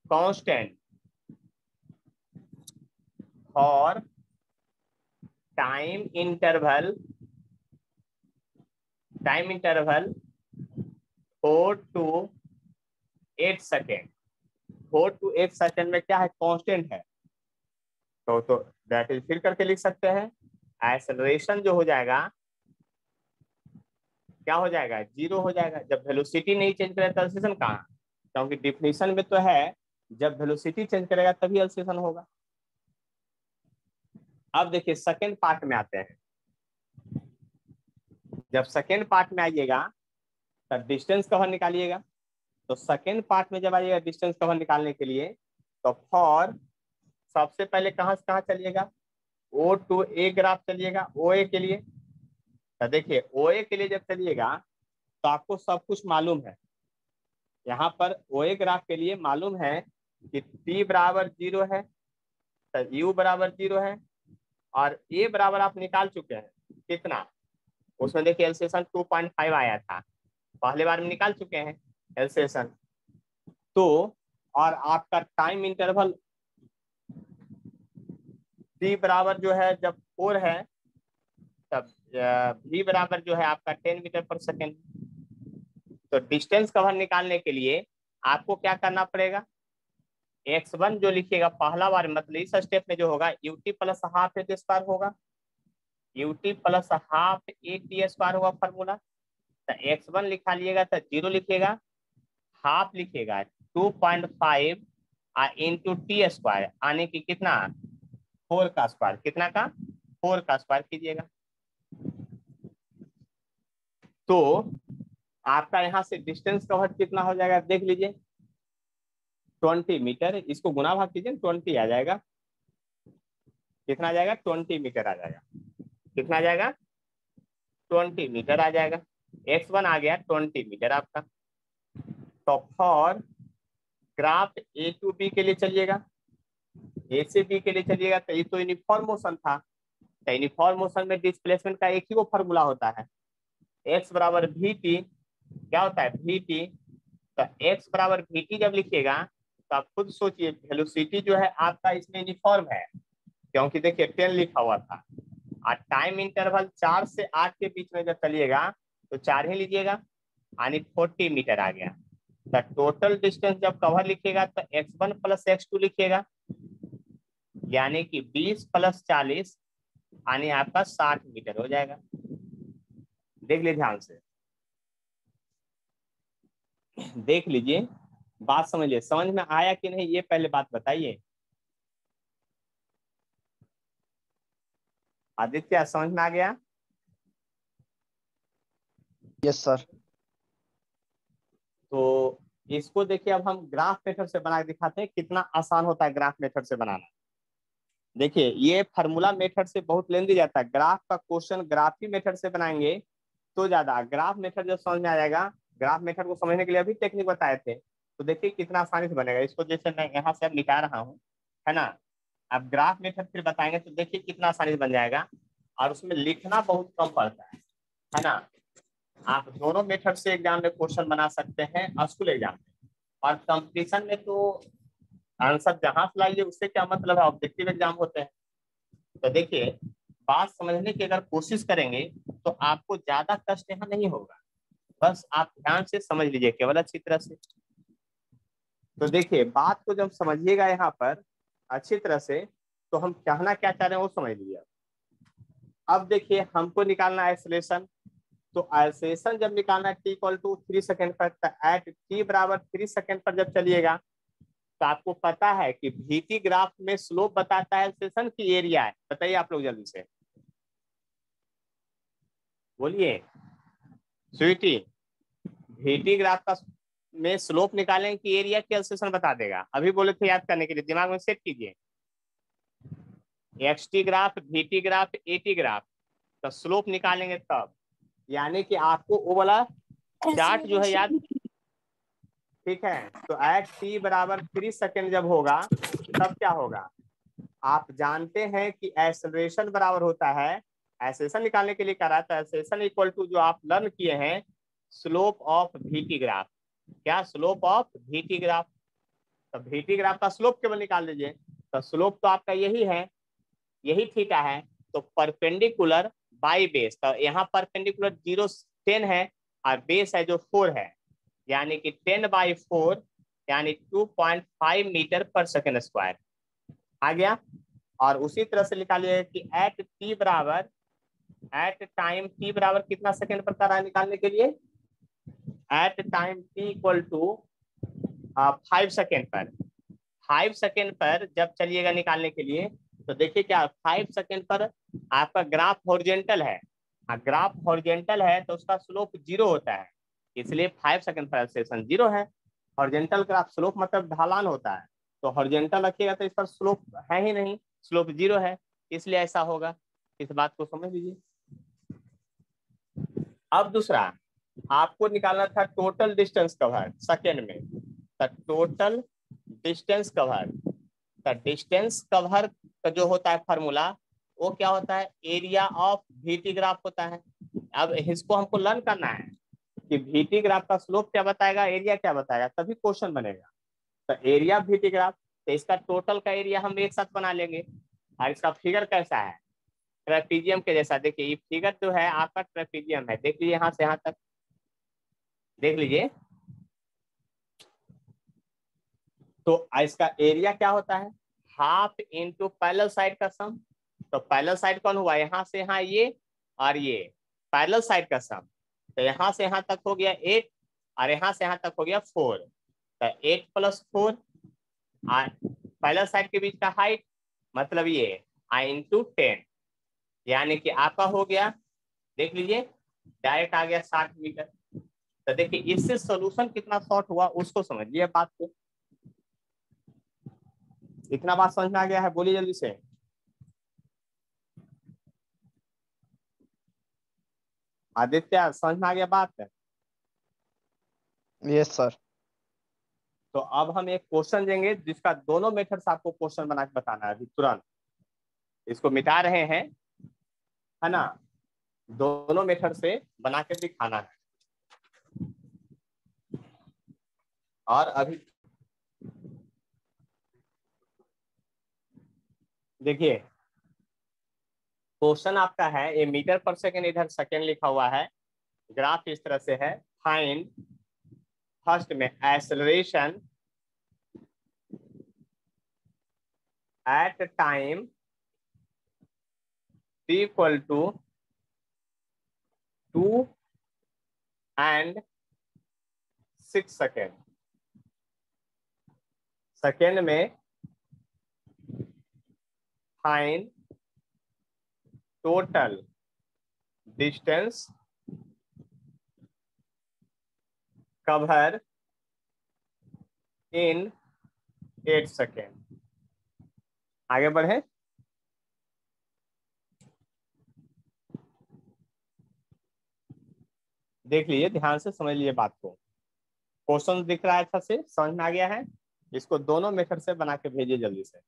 constant for time interval 4 to 8 second. 4 to 8 second में क्या है, कांस्टेंट है। तो दैट इज फिर करके लिख सकते हैं एक्सेलरेशन जो हो जाएगा, क्या हो जाएगा, 0 हो जाएगा। जब वेलोसिटी नहीं चेंज करेगा तो एक्सेलरेशन कहाँ, क्योंकि डिफिनीशन में तो है जब वेलोसिटी चेंज करेगा तभी एक्सेलरेशन होगा। अब देखिए सेकेंड पार्ट में आते हैं। जब सेकेंड पार्ट में आइएगा तब डिस्टेंस कवर निकालिएगा। तो सेकेंड पार्ट में जब आइएगा डिस्टेंस कवर निकालने के लिए, तो फॉर सबसे पहले कहाँ से कहाँ चलिएगा, O to A ग्राफ चलिएगा, OA के लिए। तो देखिए OA के लिए जब चलिएगा तो आपको सब कुछ मालूम है। यहाँ पर OA ग्राफ के लिए मालूम है कि T बराबर 0 है, तो U बराबर 0 है, और A बराबर आप निकाल चुके हैं कितना, उसमें देखिए एक्सेलरेशन 2.5 आया था, पहले बार में निकाल चुके हैं एक्सेलरेशन। तो और आपका टाइम इंटरवल t बराबर जो है जब 4 है तब v बराबर जो है आपका 10 मीटर पर सेकेंड। तो डिस्टेंस कवर निकालने के लिए आपको क्या करना पड़ेगा, x1 जो लिखिएगा पहला बार, मतलब इस स्टेप में जो होगा ut प्लस हाफ ए स्क्वायर होगा, ut plus half a t square होगा फॉर्मूला। तो x1 लिखा लिएगा तो 0 लिखिएगा, हाफ लिखिएगा 2.5 इंटू टी स्क्वायर, आने की कितना 4 का स्क्वायर, कितना का 4 का स्क्वायर कीजिएगा। तो आपका यहाँ से डिस्टेंस कवर कितना हो जाएगा देख लीजिए, 20 मीटर। इसको गुना भाग कीजिए, 20 आ जाएगा। कितना आ जाएगा, 20 मीटर आ जाएगा। कितना आ जाएगा, 20 मीटर आ जाएगा। x1 आ गया 20 मीटर आपका। तो for graph a to b के लिए चलिएगा, ए से बी के लिए चलिएगा, तो ये तो यूनिफॉर्म मोशन था। तो यूनिफॉर्म मोशन में डिस्प्लेसमेंट का एक ही वो फॉर्मूला होता है, x बराबर वी टी। क्या होता है, वी टी। तो x बराबर वी टी जब लिखिएगा तो आप खुद सोचिए, वेलोसिटी जो है आपका इसमें यूनिफॉर्म है, क्योंकि देखिए 10 लिखा हुआ था, और टाइम इंटरवल 4 से 8 के बीच में जब चलिएगा तो 4 ही लीजिएगा, यानी 40 मीटर आ गया। तो टोटल डिस्टेंस जब कवर लिखिएगा तो x1 प्लस x2 लिखिएगा, यानी कि 20 प्लस 40 यानी आपका 60 मीटर हो जाएगा। देख लीजिए ध्यान से, देख लीजिए बात समझिए, समझ में आया कि नहीं ये पहले बात बताइए। आदित्य समझ में आ गया? Yes sir. तो इसको देखिए, अब हम ग्राफ मेथड से बना के दिखाते हैं कितना आसान होता है ग्राफ मेथड से बनाना। देखिए ये फार्मूला मेथड से बहुत लेंदी जाता है, ग्राफ का क्वेश्चन ग्राफी मेथड से बनाएंगे तो ज्यादा, ग्राफ मेथड जब समझ में आ जाएगा, ग्राफ मेथड को समझने के लिए अभी टेक्निक बताए थे, तो देखिए कितना आसानी से बनेगा। इसको जैसे मैं यहाँ से अब मिटा रहा हूँ, है ना, अब ग्राफ मेथड फिर बताएंगे तो देखिए कितना आसानी से बन जाएगा, और उसमें लिखना बहुत कम पड़ता है ना। आप दोनों मेथड से एग्जाम में क्वेश्चन बना सकते हैं स्कूल एग्जाम में, और कंपटीशन में तो आंसर जहां से लाइए उससे क्या मतलब है, ऑब्जेक्टिव एग्जाम होते हैं। तो देखिए बात समझने की अगर कोशिश करेंगे तो आपको ज्यादा कष्ट यहाँ नहीं होगा, बस आप ध्यान से समझ लीजिए केवल अच्छी तरह से। तो देखिए बात को जब समझिएगा यहाँ पर अच्छी तरह से, तो हम कहना क्या चाह रहे हैं वो समझ लीजिए। अब देखिए हमको निकालना है आइसोलेशन, तो आइसोलेशन जब निकालना है t=3 सेकेंड पर, एट t=3 सेकेंड पर जब चलिएगा, तो आपको पता है कि भीटी ग्राफ में स्लोप बताता है सेशन की एरिया है। बताइए आप लोग जल्दी से बोलिए स्वीटी, भीटी ग्राफ का में स्लोप निकालें कि एरिया की सेशन बता देगा? अभी बोले थे याद करने के लिए, दिमाग में सेट कीजिए। X t graph, v t graph, a t graph का स्लोप निकालेंगे तब, यानी कि आपको वो वाला चार्ट जो है याद, ठीक है। तो एट t=3 सेकेंड जब होगा तब क्या होगा, आप जानते हैं कि एक्सेलरेशन बराबर होता है, एक्सेलरेशन निकालने के लिए क्या रहता है, एक्सेलरेशन इक्वल टू जो आप लर्न किए हैं स्लोप ऑफ भीटी ग्राफ। क्या? Slope of v t graph. तो भीटी ग्राफ का स्लोप केवल निकाल लीजिए, तो स्लोप तो आपका यही है, यही थीटा है। तो परपेंडिकुलर बाई बेस, तो यहाँ परपेंडिकुलर 0 10 है और बेस है जो 4 है, यानी कि 10/4 यानी 2.5 मीटर पर सेकेंड स्क्वायर आ गया। और उसी तरह से निकालिए कि एट टाइम टी बराबर कितना सेकेंड पर कर रहा है निकालने के लिए, at time t equal to 5 second पर, 5 सेकेंड पर जब चलिएगा निकालने के लिए, तो देखिए क्या 5 सेकेंड पर आपका ग्राफ हॉरिजेंटल है, ग्राफ हॉरिजेंटल है तो उसका स्लोप 0 होता है, इसलिए 5 सेकेंड पर एक्सेलरेशन 0 है। हॉरिजेंटल ग्राफ स्लोप मतलब ढलान होता है, तो हॉरिजेंटल रखिएगा तो इस पर स्लोप है ही नहीं, स्लोप 0 है, इसलिए ऐसा होगा। इस बात को समझ लीजिए। अब दूसरा आपको निकालना था टोटल डिस्टेंस कवर सेकेंड में, तो टोटल डिस्टेंस कवर, तो डिस्टेंस कवर का जो होता है फार्मूला वो क्या होता है, एरिया ऑफ भीटी ग्राफ होता है। अब इसको हमको लर्न करना है कि भीटी ग्राफ का स्लोप क्या बताएगा, एरिया क्या बताएगा, तभी क्वेश्चन बनेगा। तो एरिया भीटी ग्राफ, तो इसका टोटल का एरिया हम एक साथ बना लेंगे। और इसका फिगर कैसा है, ट्रेपीजियम के जैसा। देखिए ये फिगर जो है आपका ट्रेपीजियम है, देख लीजिए यहाँ से यहाँ तक देख लीजिए। तो इसका एरिया क्या होता है, हाफ इंटू पैरेलल साइड का सम। तो पैरेलल साइड कौन हुआ, यहाँ से यहाँ ये और ये पैरेलल साइड का सम, तो यहाँ से यहाँ तक हो गया 8 और यहाँ से यहाँ तक हो गया 4, तो 8 + 4 पैरेलल साइड के बीच का हाइट मतलब ये इंटू 10, यानी कि आपका हो गया, देख लीजिए डायरेक्ट आ गया 60 मीटर। तो देखिए इससे सोल्यूशन कितना शॉर्ट हुआ उसको समझिए बात को। इतना बात समझ में आ गया है, बोलिए जल्दी से। आदित्य समझ में आ गया बात है? Yes sir. तो अब हम एक क्वेश्चन देंगे जिसका दोनों मेथड से आपको क्वेश्चन बना के बताना है अभी तुरंत। इसको मिटा रहे हैं, है ना, दोनों मेथड से बना के दिखाना है। और अभी देखिए क्वेश्चन आपका है, ये मीटर पर सेकेंड, इधर सेकेंड लिखा हुआ है, ग्राफ इस तरह से है, फाइंड फर्स्ट में acceleration at time t equal to 2 and 6 second. Second में find total distance cover in 8 second. आगे बढ़े। देख लीजिए, ध्यान से समझ लीजिए बात को। क्वेश्चन दिख रहा है, अच्छा से समझ में आ गया है। इसको दोनों मेथड से बना के भेजिए जल्दी से।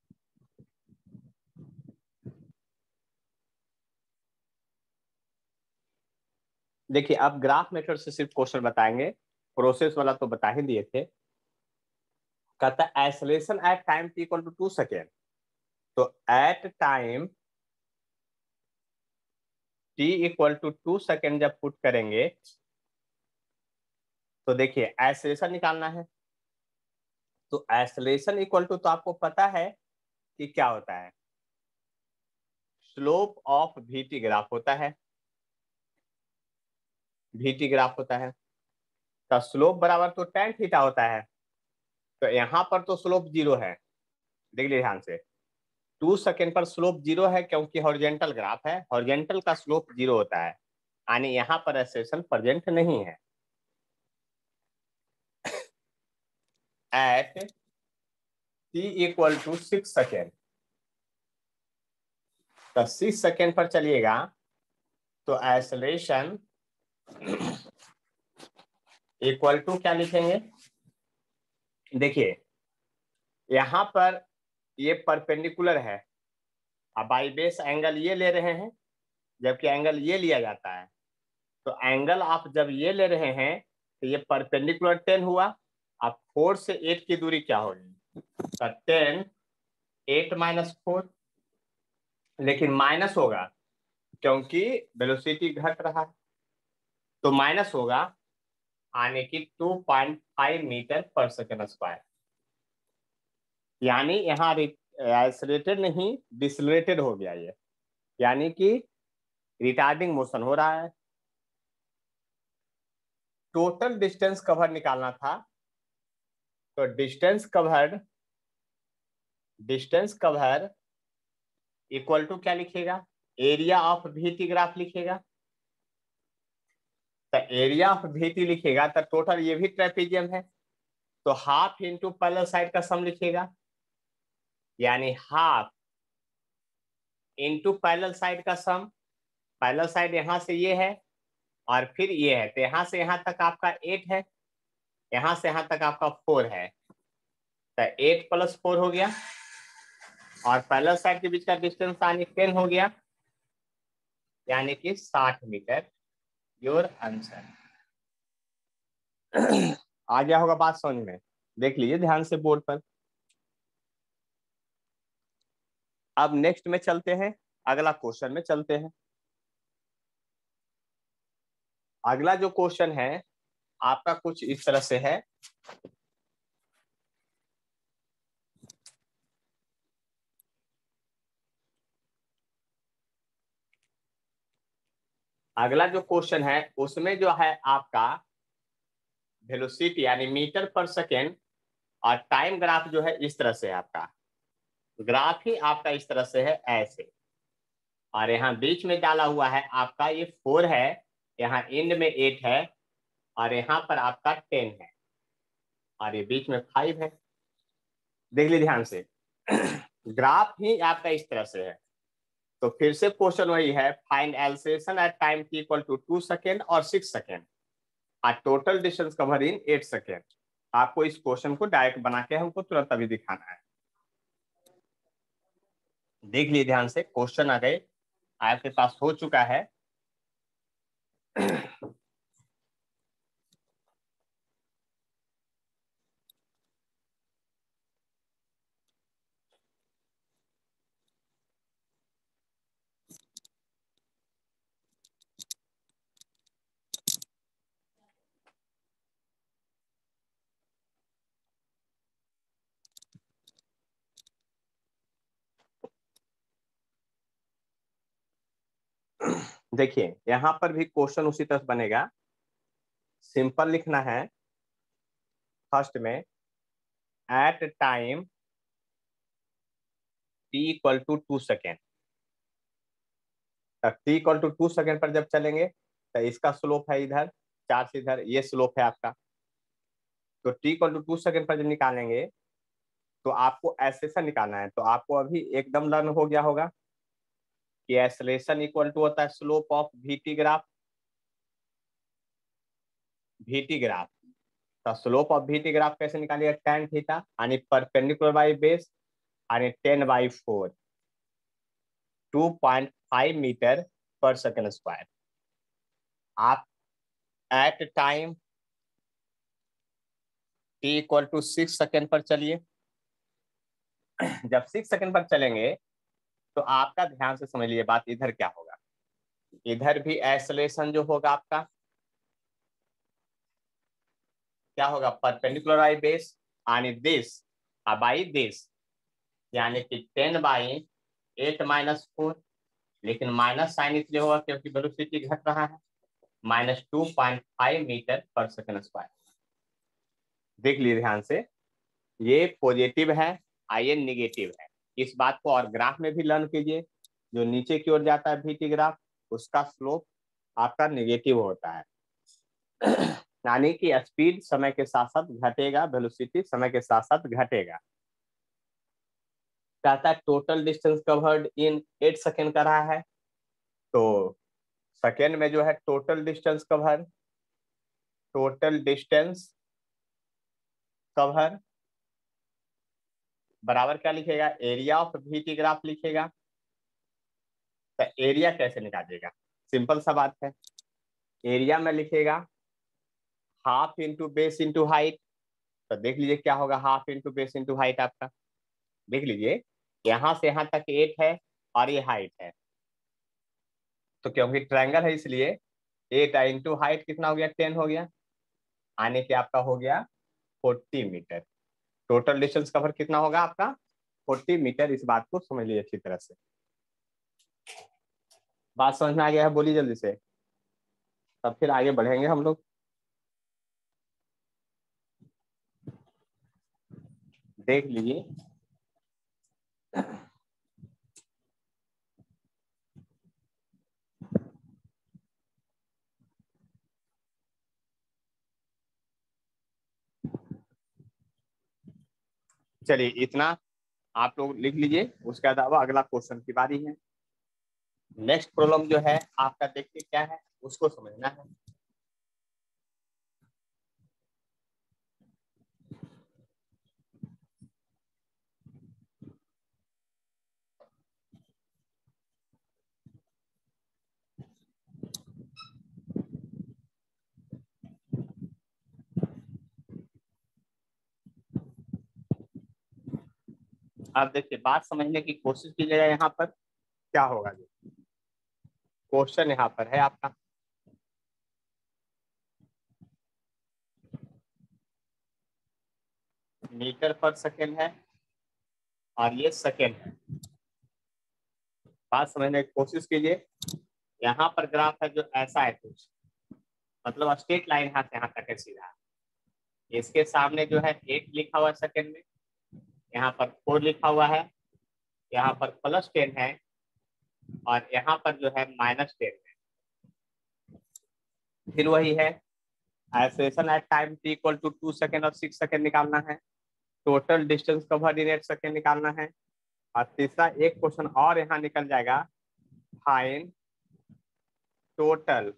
देखिए, अब ग्राफ मेथड से सिर्फ क्वेश्चन बताएंगे, प्रोसेस वाला तो बता ही दिए थे। कहता है acceleration at time t equal to 2 second. तो at time t equal to 2 second जब पुट करेंगे तो देखिए आइसोलेशन निकालना है। तो आइसोलेशन इक्वल टू, तो आपको पता है कि क्या होता है, स्लोप ऑफ VT ग्राफ होता है। VT ग्राफ होता है तो स्लोप बराबर तो tan थीटा होता है। तो यहाँ पर तो स्लोप 0 है, देख लीजिए ध्यान से। 2 सेकेंड पर स्लोप 0 है क्योंकि हॉरिजॉन्टल ग्राफ है, हॉरिजॉन्टल का स्लोप 0 होता है, यानी यहाँ पर एक्सेशन प्रेजेंट नहीं है। At t equal to 6 second, तो 6 सेकेंड पर चलिएगा तो आइसोलेशन इक्वल टू क्या लिखेंगे। देखिए यहाँ पर ये परपेंडिकुलर है, अब बाई बेस एंगल ये ले रहे हैं, जबकि एंगल ये लिया जाता है। तो एंगल आप जब ये ले रहे हैं तो ये परपेंडिकुलर 10 हुआ। अब 4 से 8 की दूरी क्या होगी, तो 10 8 माइनस 4, लेकिन माइनस होगा क्योंकि वेलोसिटी घट रहा है, तो माइनस होगा, आने की 2.5 मीटर पर सेकेंड स्क्वायर। यानी यहाँ एक्सेलरेटेड नहीं डिसलेटेड हो गया ये, यानी कि रिटार्डिंग मोशन हो रहा है। टोटल डिस्टेंस कवर निकालना था, तो डिस्टेंस कवर इक्वल टू क्या लिखेगा, एरिया ऑफ VT ग्राफ लिखेगा। तो एरिया ऑफ VT लिखेगा तो टोटल ये भी ट्रेपेजियम है, तो हाफ इंटू पैरेलल साइड का सम लिखेगा, यानी हाफ इंटू पैरेलल साइड का सम। पैरेलल साइड यहां से ये है और फिर ये है, तो यहां से यहां तक आपका 8 है, यहां से यहां तक आपका 4 है, तो 8 + 4 हो गया, और पैरेलल साइड के बीच का डिस्टेंस यानी 10 हो गया, यानी कि 60 मीटर। Your answer. आ गया होगा बात समझ में। देख लीजिए ध्यान से बोर्ड पर। अब नेक्स्ट में चलते हैं, अगला क्वेश्चन में चलते हैं। अगला जो क्वेश्चन है आपका कुछ इस तरह से है। अगला जो क्वेश्चन है उसमें जो है आपका वेलोसिटी यानी मीटर पर सेकेंड और टाइम ग्राफ जो है इस तरह से है। आपका ग्राफ ही आपका इस तरह से है ऐसे, और यहाँ बीच में डाला हुआ है आपका ये 4 है, यहाँ एंड में 8 है, और यहाँ पर आपका 10 है, और ये बीच में 5 है। देख लीजिए ध्यान से। ग्राफ ही आपका इस तरह से है। तो फिर से क्वेश्चन वही है, find acceleration at time t equal to 2 second और 6 सेकेंड और total distance cover in 8 second. आपको इस क्वेश्चन को डायरेक्ट बना के हमको तुरंत अभी दिखाना है। देख लीजिए ध्यान से, क्वेश्चन आ गए, आपके पास हो चुका है। देखिए यहाँ पर भी क्वेश्चन उसी तरह बनेगा। सिंपल लिखना है। फर्स्ट में at time t equal to 2 second, t equal to 2 second पर जब चलेंगे तो इसका स्लोप है इधर 4 से इधर, ये स्लोप है आपका। तो t इक्वल टू 2 सेकेंड पर जब निकालेंगे तो आपको एक्सेलेरेशन निकालना है। तो आपको अभी एकदम लर्न हो गया होगा कि एक्सेलेरेशन इक्वल टू होता है slope of VT graph. VT graph तो स्लोप ऑफ वीटी ग्राफ कैसे निकालिएगा, tan थीटा यानी परपेंडिकुलर बाई बेस यानी 10/4 2.5 मीटर पर सेकेंड स्क्वायर। आप at time t equal to 6 second पर चलिए। जब 6 सेकेंड पर चलेंगे तो आपका ध्यान से समझ लीजिए बात, इधर क्या होगा, इधर भी एक्सेलरेशन जो होगा आपका क्या होगा, परपेंडिकुलर बाई बेस यानी दिस बाई दिस, यानी कि 10/8 - 4, लेकिन माइनस साइन इसलिए होगा क्योंकि वेलोसिटी घट रहा है, -2.5 मीटर पर सेकेंड स्क्वायर। देख लीजिए ध्यान से, ये पॉजिटिव है, ये निगेटिव है। इस बात को और ग्राफ में भी लर्न कीजिए, जो नीचे की ओर जाता है वीटी ग्राफ उसका स्लोप आपका निगेटिव होता है, यानी कि स्पीड समय के साथ साथ घटेगा, वेलोसिटी समय के साथ साथ घटेगा। कहता है total distance covered in 8 second का रहा है, तो सेकेंड में जो है total distance cover, total distance cover बराबर क्या लिखेगा, एरिया ऑफ वीटी ग्राफ लिखेगा। तो एरिया कैसे निकालिएगा, सिंपल सा बात है, एरिया में लिखेगा half into base into height. तो देख लीजिए क्या होगा, half into base into height आपका, देख लीजिए यहाँ से यहाँ तक 8 है और ये हाइट है, तो क्योंकि ट्रायंगल है इसलिए 8 इंटू हाइट कितना हो गया, 10 हो गया, आने के आपका हो गया 40 मीटर। टोटल डिस्टेंस कवर कितना होगा आपका, 40 मीटर। इस बात को समझ लीजिए अच्छी तरह से। बात समझ में आ गया है, बोलिए जल्दी से, तब फिर आगे बढ़ेंगे हम लोग। देख लीजिए चलिए इतना आप लोग लिख लीजिए, उसके अलावा अगला क्वेश्चन की बारी है। नेक्स्ट प्रॉब्लम जो है आपका देखिए क्या है, उसको समझना है। आप देखिए बात समझने की कोशिश कीजिएगा, यहाँ पर क्या होगा, जो क्वेश्चन यहाँ पर है आपका, मीटर पर सेकेंड है और ये सेकेंड है। बात समझने की कोशिश कीजिए, यहाँ पर ग्राफ है जो ऐसा है कुछ, मतलब स्ट्रेट लाइन यहाँ से यहाँ तक है सीधा, इसके सामने जो है 8 लिखा हुआ है सेकेंड में, यहाँ पर 4 लिखा हुआ है, यहाँ पर +10 है और यहाँ पर जो है -10 है। फिर वही है acceleration at time t equal to 2 second और 6 सेकेंड निकालना है, total distance covered in 8 second निकालना है, और तीसरा एक क्वेश्चन और यहाँ निकल जाएगा, find total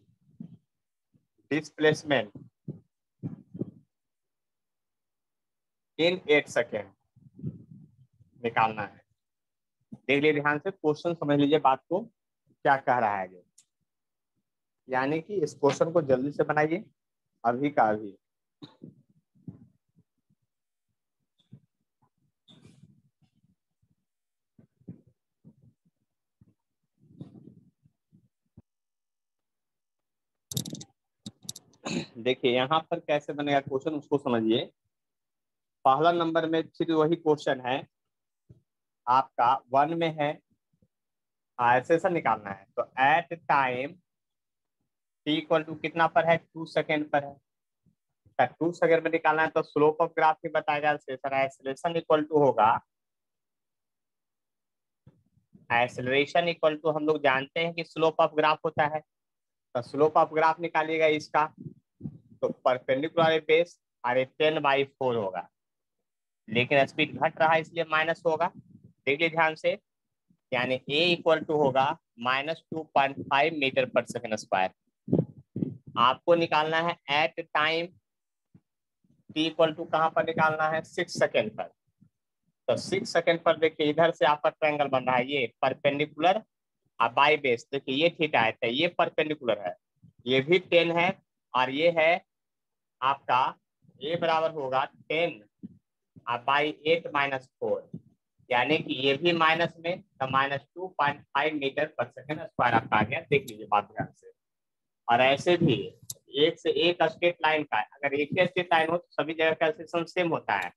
displacement in 8 second निकालना है। देख लीजिए ध्यान से, क्वेश्चन समझ लीजिए बात को क्या कह रहा है जो, यानी कि इस क्वेश्चन को जल्दी से बनाइए अभी का अभी। देखिए यहाँ पर कैसे बनेगा क्वेश्चन, उसको समझिए। पहला नंबर में फिर वही क्वेश्चन है आपका, 1 में है एक्सेलरेशन निकालना है, तो at time t equal to कितना पर है, 2 सेकेंड पर है, 2 सेकंड में निकालना है तो स्लोप ऑफ ग्राफ ही बताएगा। एक्सेलरेशन इक्वल टू होगा, एक्सेलरेशन इक्वल टू हम लोग जानते हैं कि स्लोप ऑफ ग्राफ होता है, तो स्लोप ऑफ ग्राफ निकालिएगा इसका, तो परपेंडिकुलर बेस और 10/4 होगा, लेकिन स्पीड घट रहा है इसलिए माइनस होगा। देखिए ध्यान से, यानी a इक्वल टू होगा -2.5 मीटर पर सेकंड स्क्वायर। आपको निकालना है at time t equal to कहाँ पर निकालना है, 6 सेकेंड पर। तो 6 सेकेंड पर देखिए इधर से आपका ट्रायंगल बन रहा है, ये परपेंडिकुलर और बाई बेस, देखिए ये थीटा है, तो ये परपेंडिकुलर है, ये भी 10 है, और ये है आपका a बराबर होगा 10/8 - 4, यानी कि ये भी माइनस में, तो -2.5 मीटर पर सेकंड स्क्वायर आपका आ गया। देख लीजिए बात ध्यान से। और ऐसे भी एक से एक स्ट्रेट लाइन का, अगर एक ही स्ट्रेट लाइन हो तो सभी जगह का इंसर्शन सेम होता है,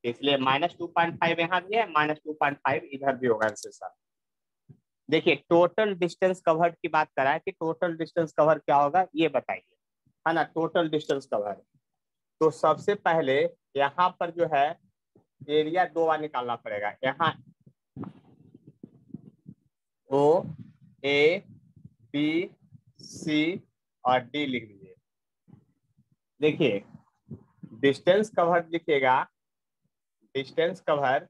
इसलिए -2.5 यहाँ भी है, -2.5 इधर भी होगा इंसर्शन। देखिए टोटल डिस्टेंस कवर्ड की बात करा है कि टोटल डिस्टेंस कवर क्या होगा ये बताइए, है ना, टोटल डिस्टेंस कवर। तो सबसे पहले यहाँ पर जो है एरिया 2 बार निकालना पड़ेगा। यहाँ O A B C और D लिख लीजिए। देखिए डिस्टेंस कवर लिखिएगा, डिस्टेंस कवर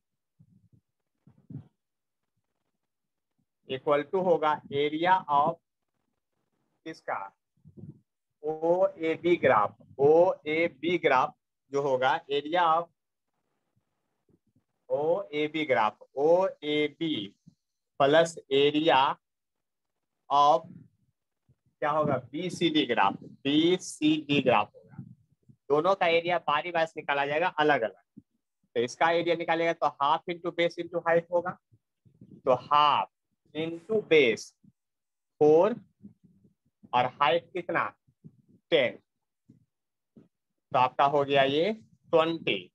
इक्वल टू होगा एरिया ऑफ किसका, OAB ग्राफ, OAB ग्राफ जो होगा area of OAB graph, OAB plus area of क्या होगा, BCD ग्राफ, BCD ग्राफ होगा। दोनों का एरिया बारी बार निकाला जाएगा अलग अलग। तो इसका एरिया निकालेगा तो half into base into height होगा, तो हाफ इंटू बेस 4 और हाइट कितना 10, तो आपका हो गया ये 20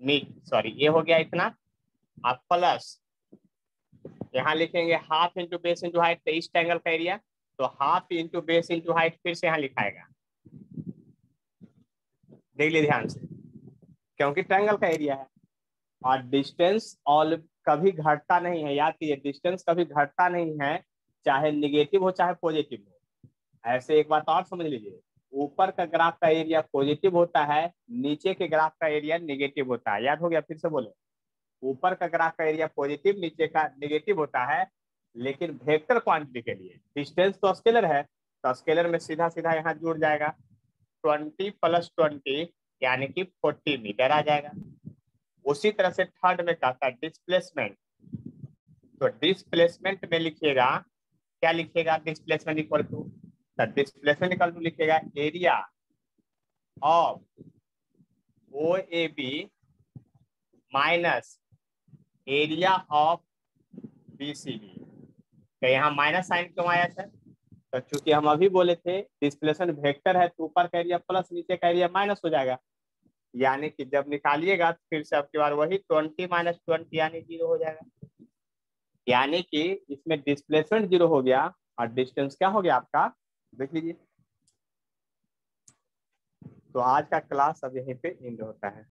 मीटर, सॉरी ये हो गया इतना। आप प्लस यहाँ लिखेंगे half into base into height, तो इस ट्रायंगल का एरिया, तो half into base into height फिर से यहाँ लिखाएगा। देख लीजिए ध्यान से, क्योंकि ट्रायंगल का एरिया है। और डिस्टेंस ऑल कभी घटता नहीं है, याद कीजिए डिस्टेंस कभी घटता नहीं है, चाहे निगेटिव हो चाहे पॉजिटिव हो। ऐसे एक बात और समझ लीजिए, ऊपर का ग्राफ का एरिया पॉजिटिव होता है, नीचे के ग्राफ का एरिया निगेटिव होता है। याद हो गया, फिर से बोले, ऊपर का ग्राफ का एरिया पॉजिटिव, नीचे का नेगेटिव होता है, लेकिन वेक्टर क्वांटिटी के लिए डिस्टेंस तो स्केलर है, तो स्केलर में सीधा सीधा यहाँ जुड़ जाएगा, 20 + 20 यानी कि 40 मीटर आ जाएगा। उसी तरह से थर्ड में कहता है डिस्प्लेसमेंट, तो डिस्प्लेसमेंट में लिखिएगा, क्या लिखिएगा, displacement equal to, displacement equal to लिखिएगा area of OAB minus area of BCD। तो यहाँ माइनस साइन क्यों आया सर, तो चूंकि हम अभी बोले थे डिस्प्लेसमेंट वेक्टर है, तो ऊपर का एरिया प्लस नीचे का एरिया माइनस हो जाएगा, यानी कि जब निकालिएगा तो फिर से आपके बार वही 20 - 20 यानी 0 हो जाएगा, यानी कि इसमें डिस्प्लेसमेंट 0 हो गया और डिस्टेंस क्या हो गया आपका, देख लीजिए। तो आज का क्लास अब यहीं पे एंड होता है।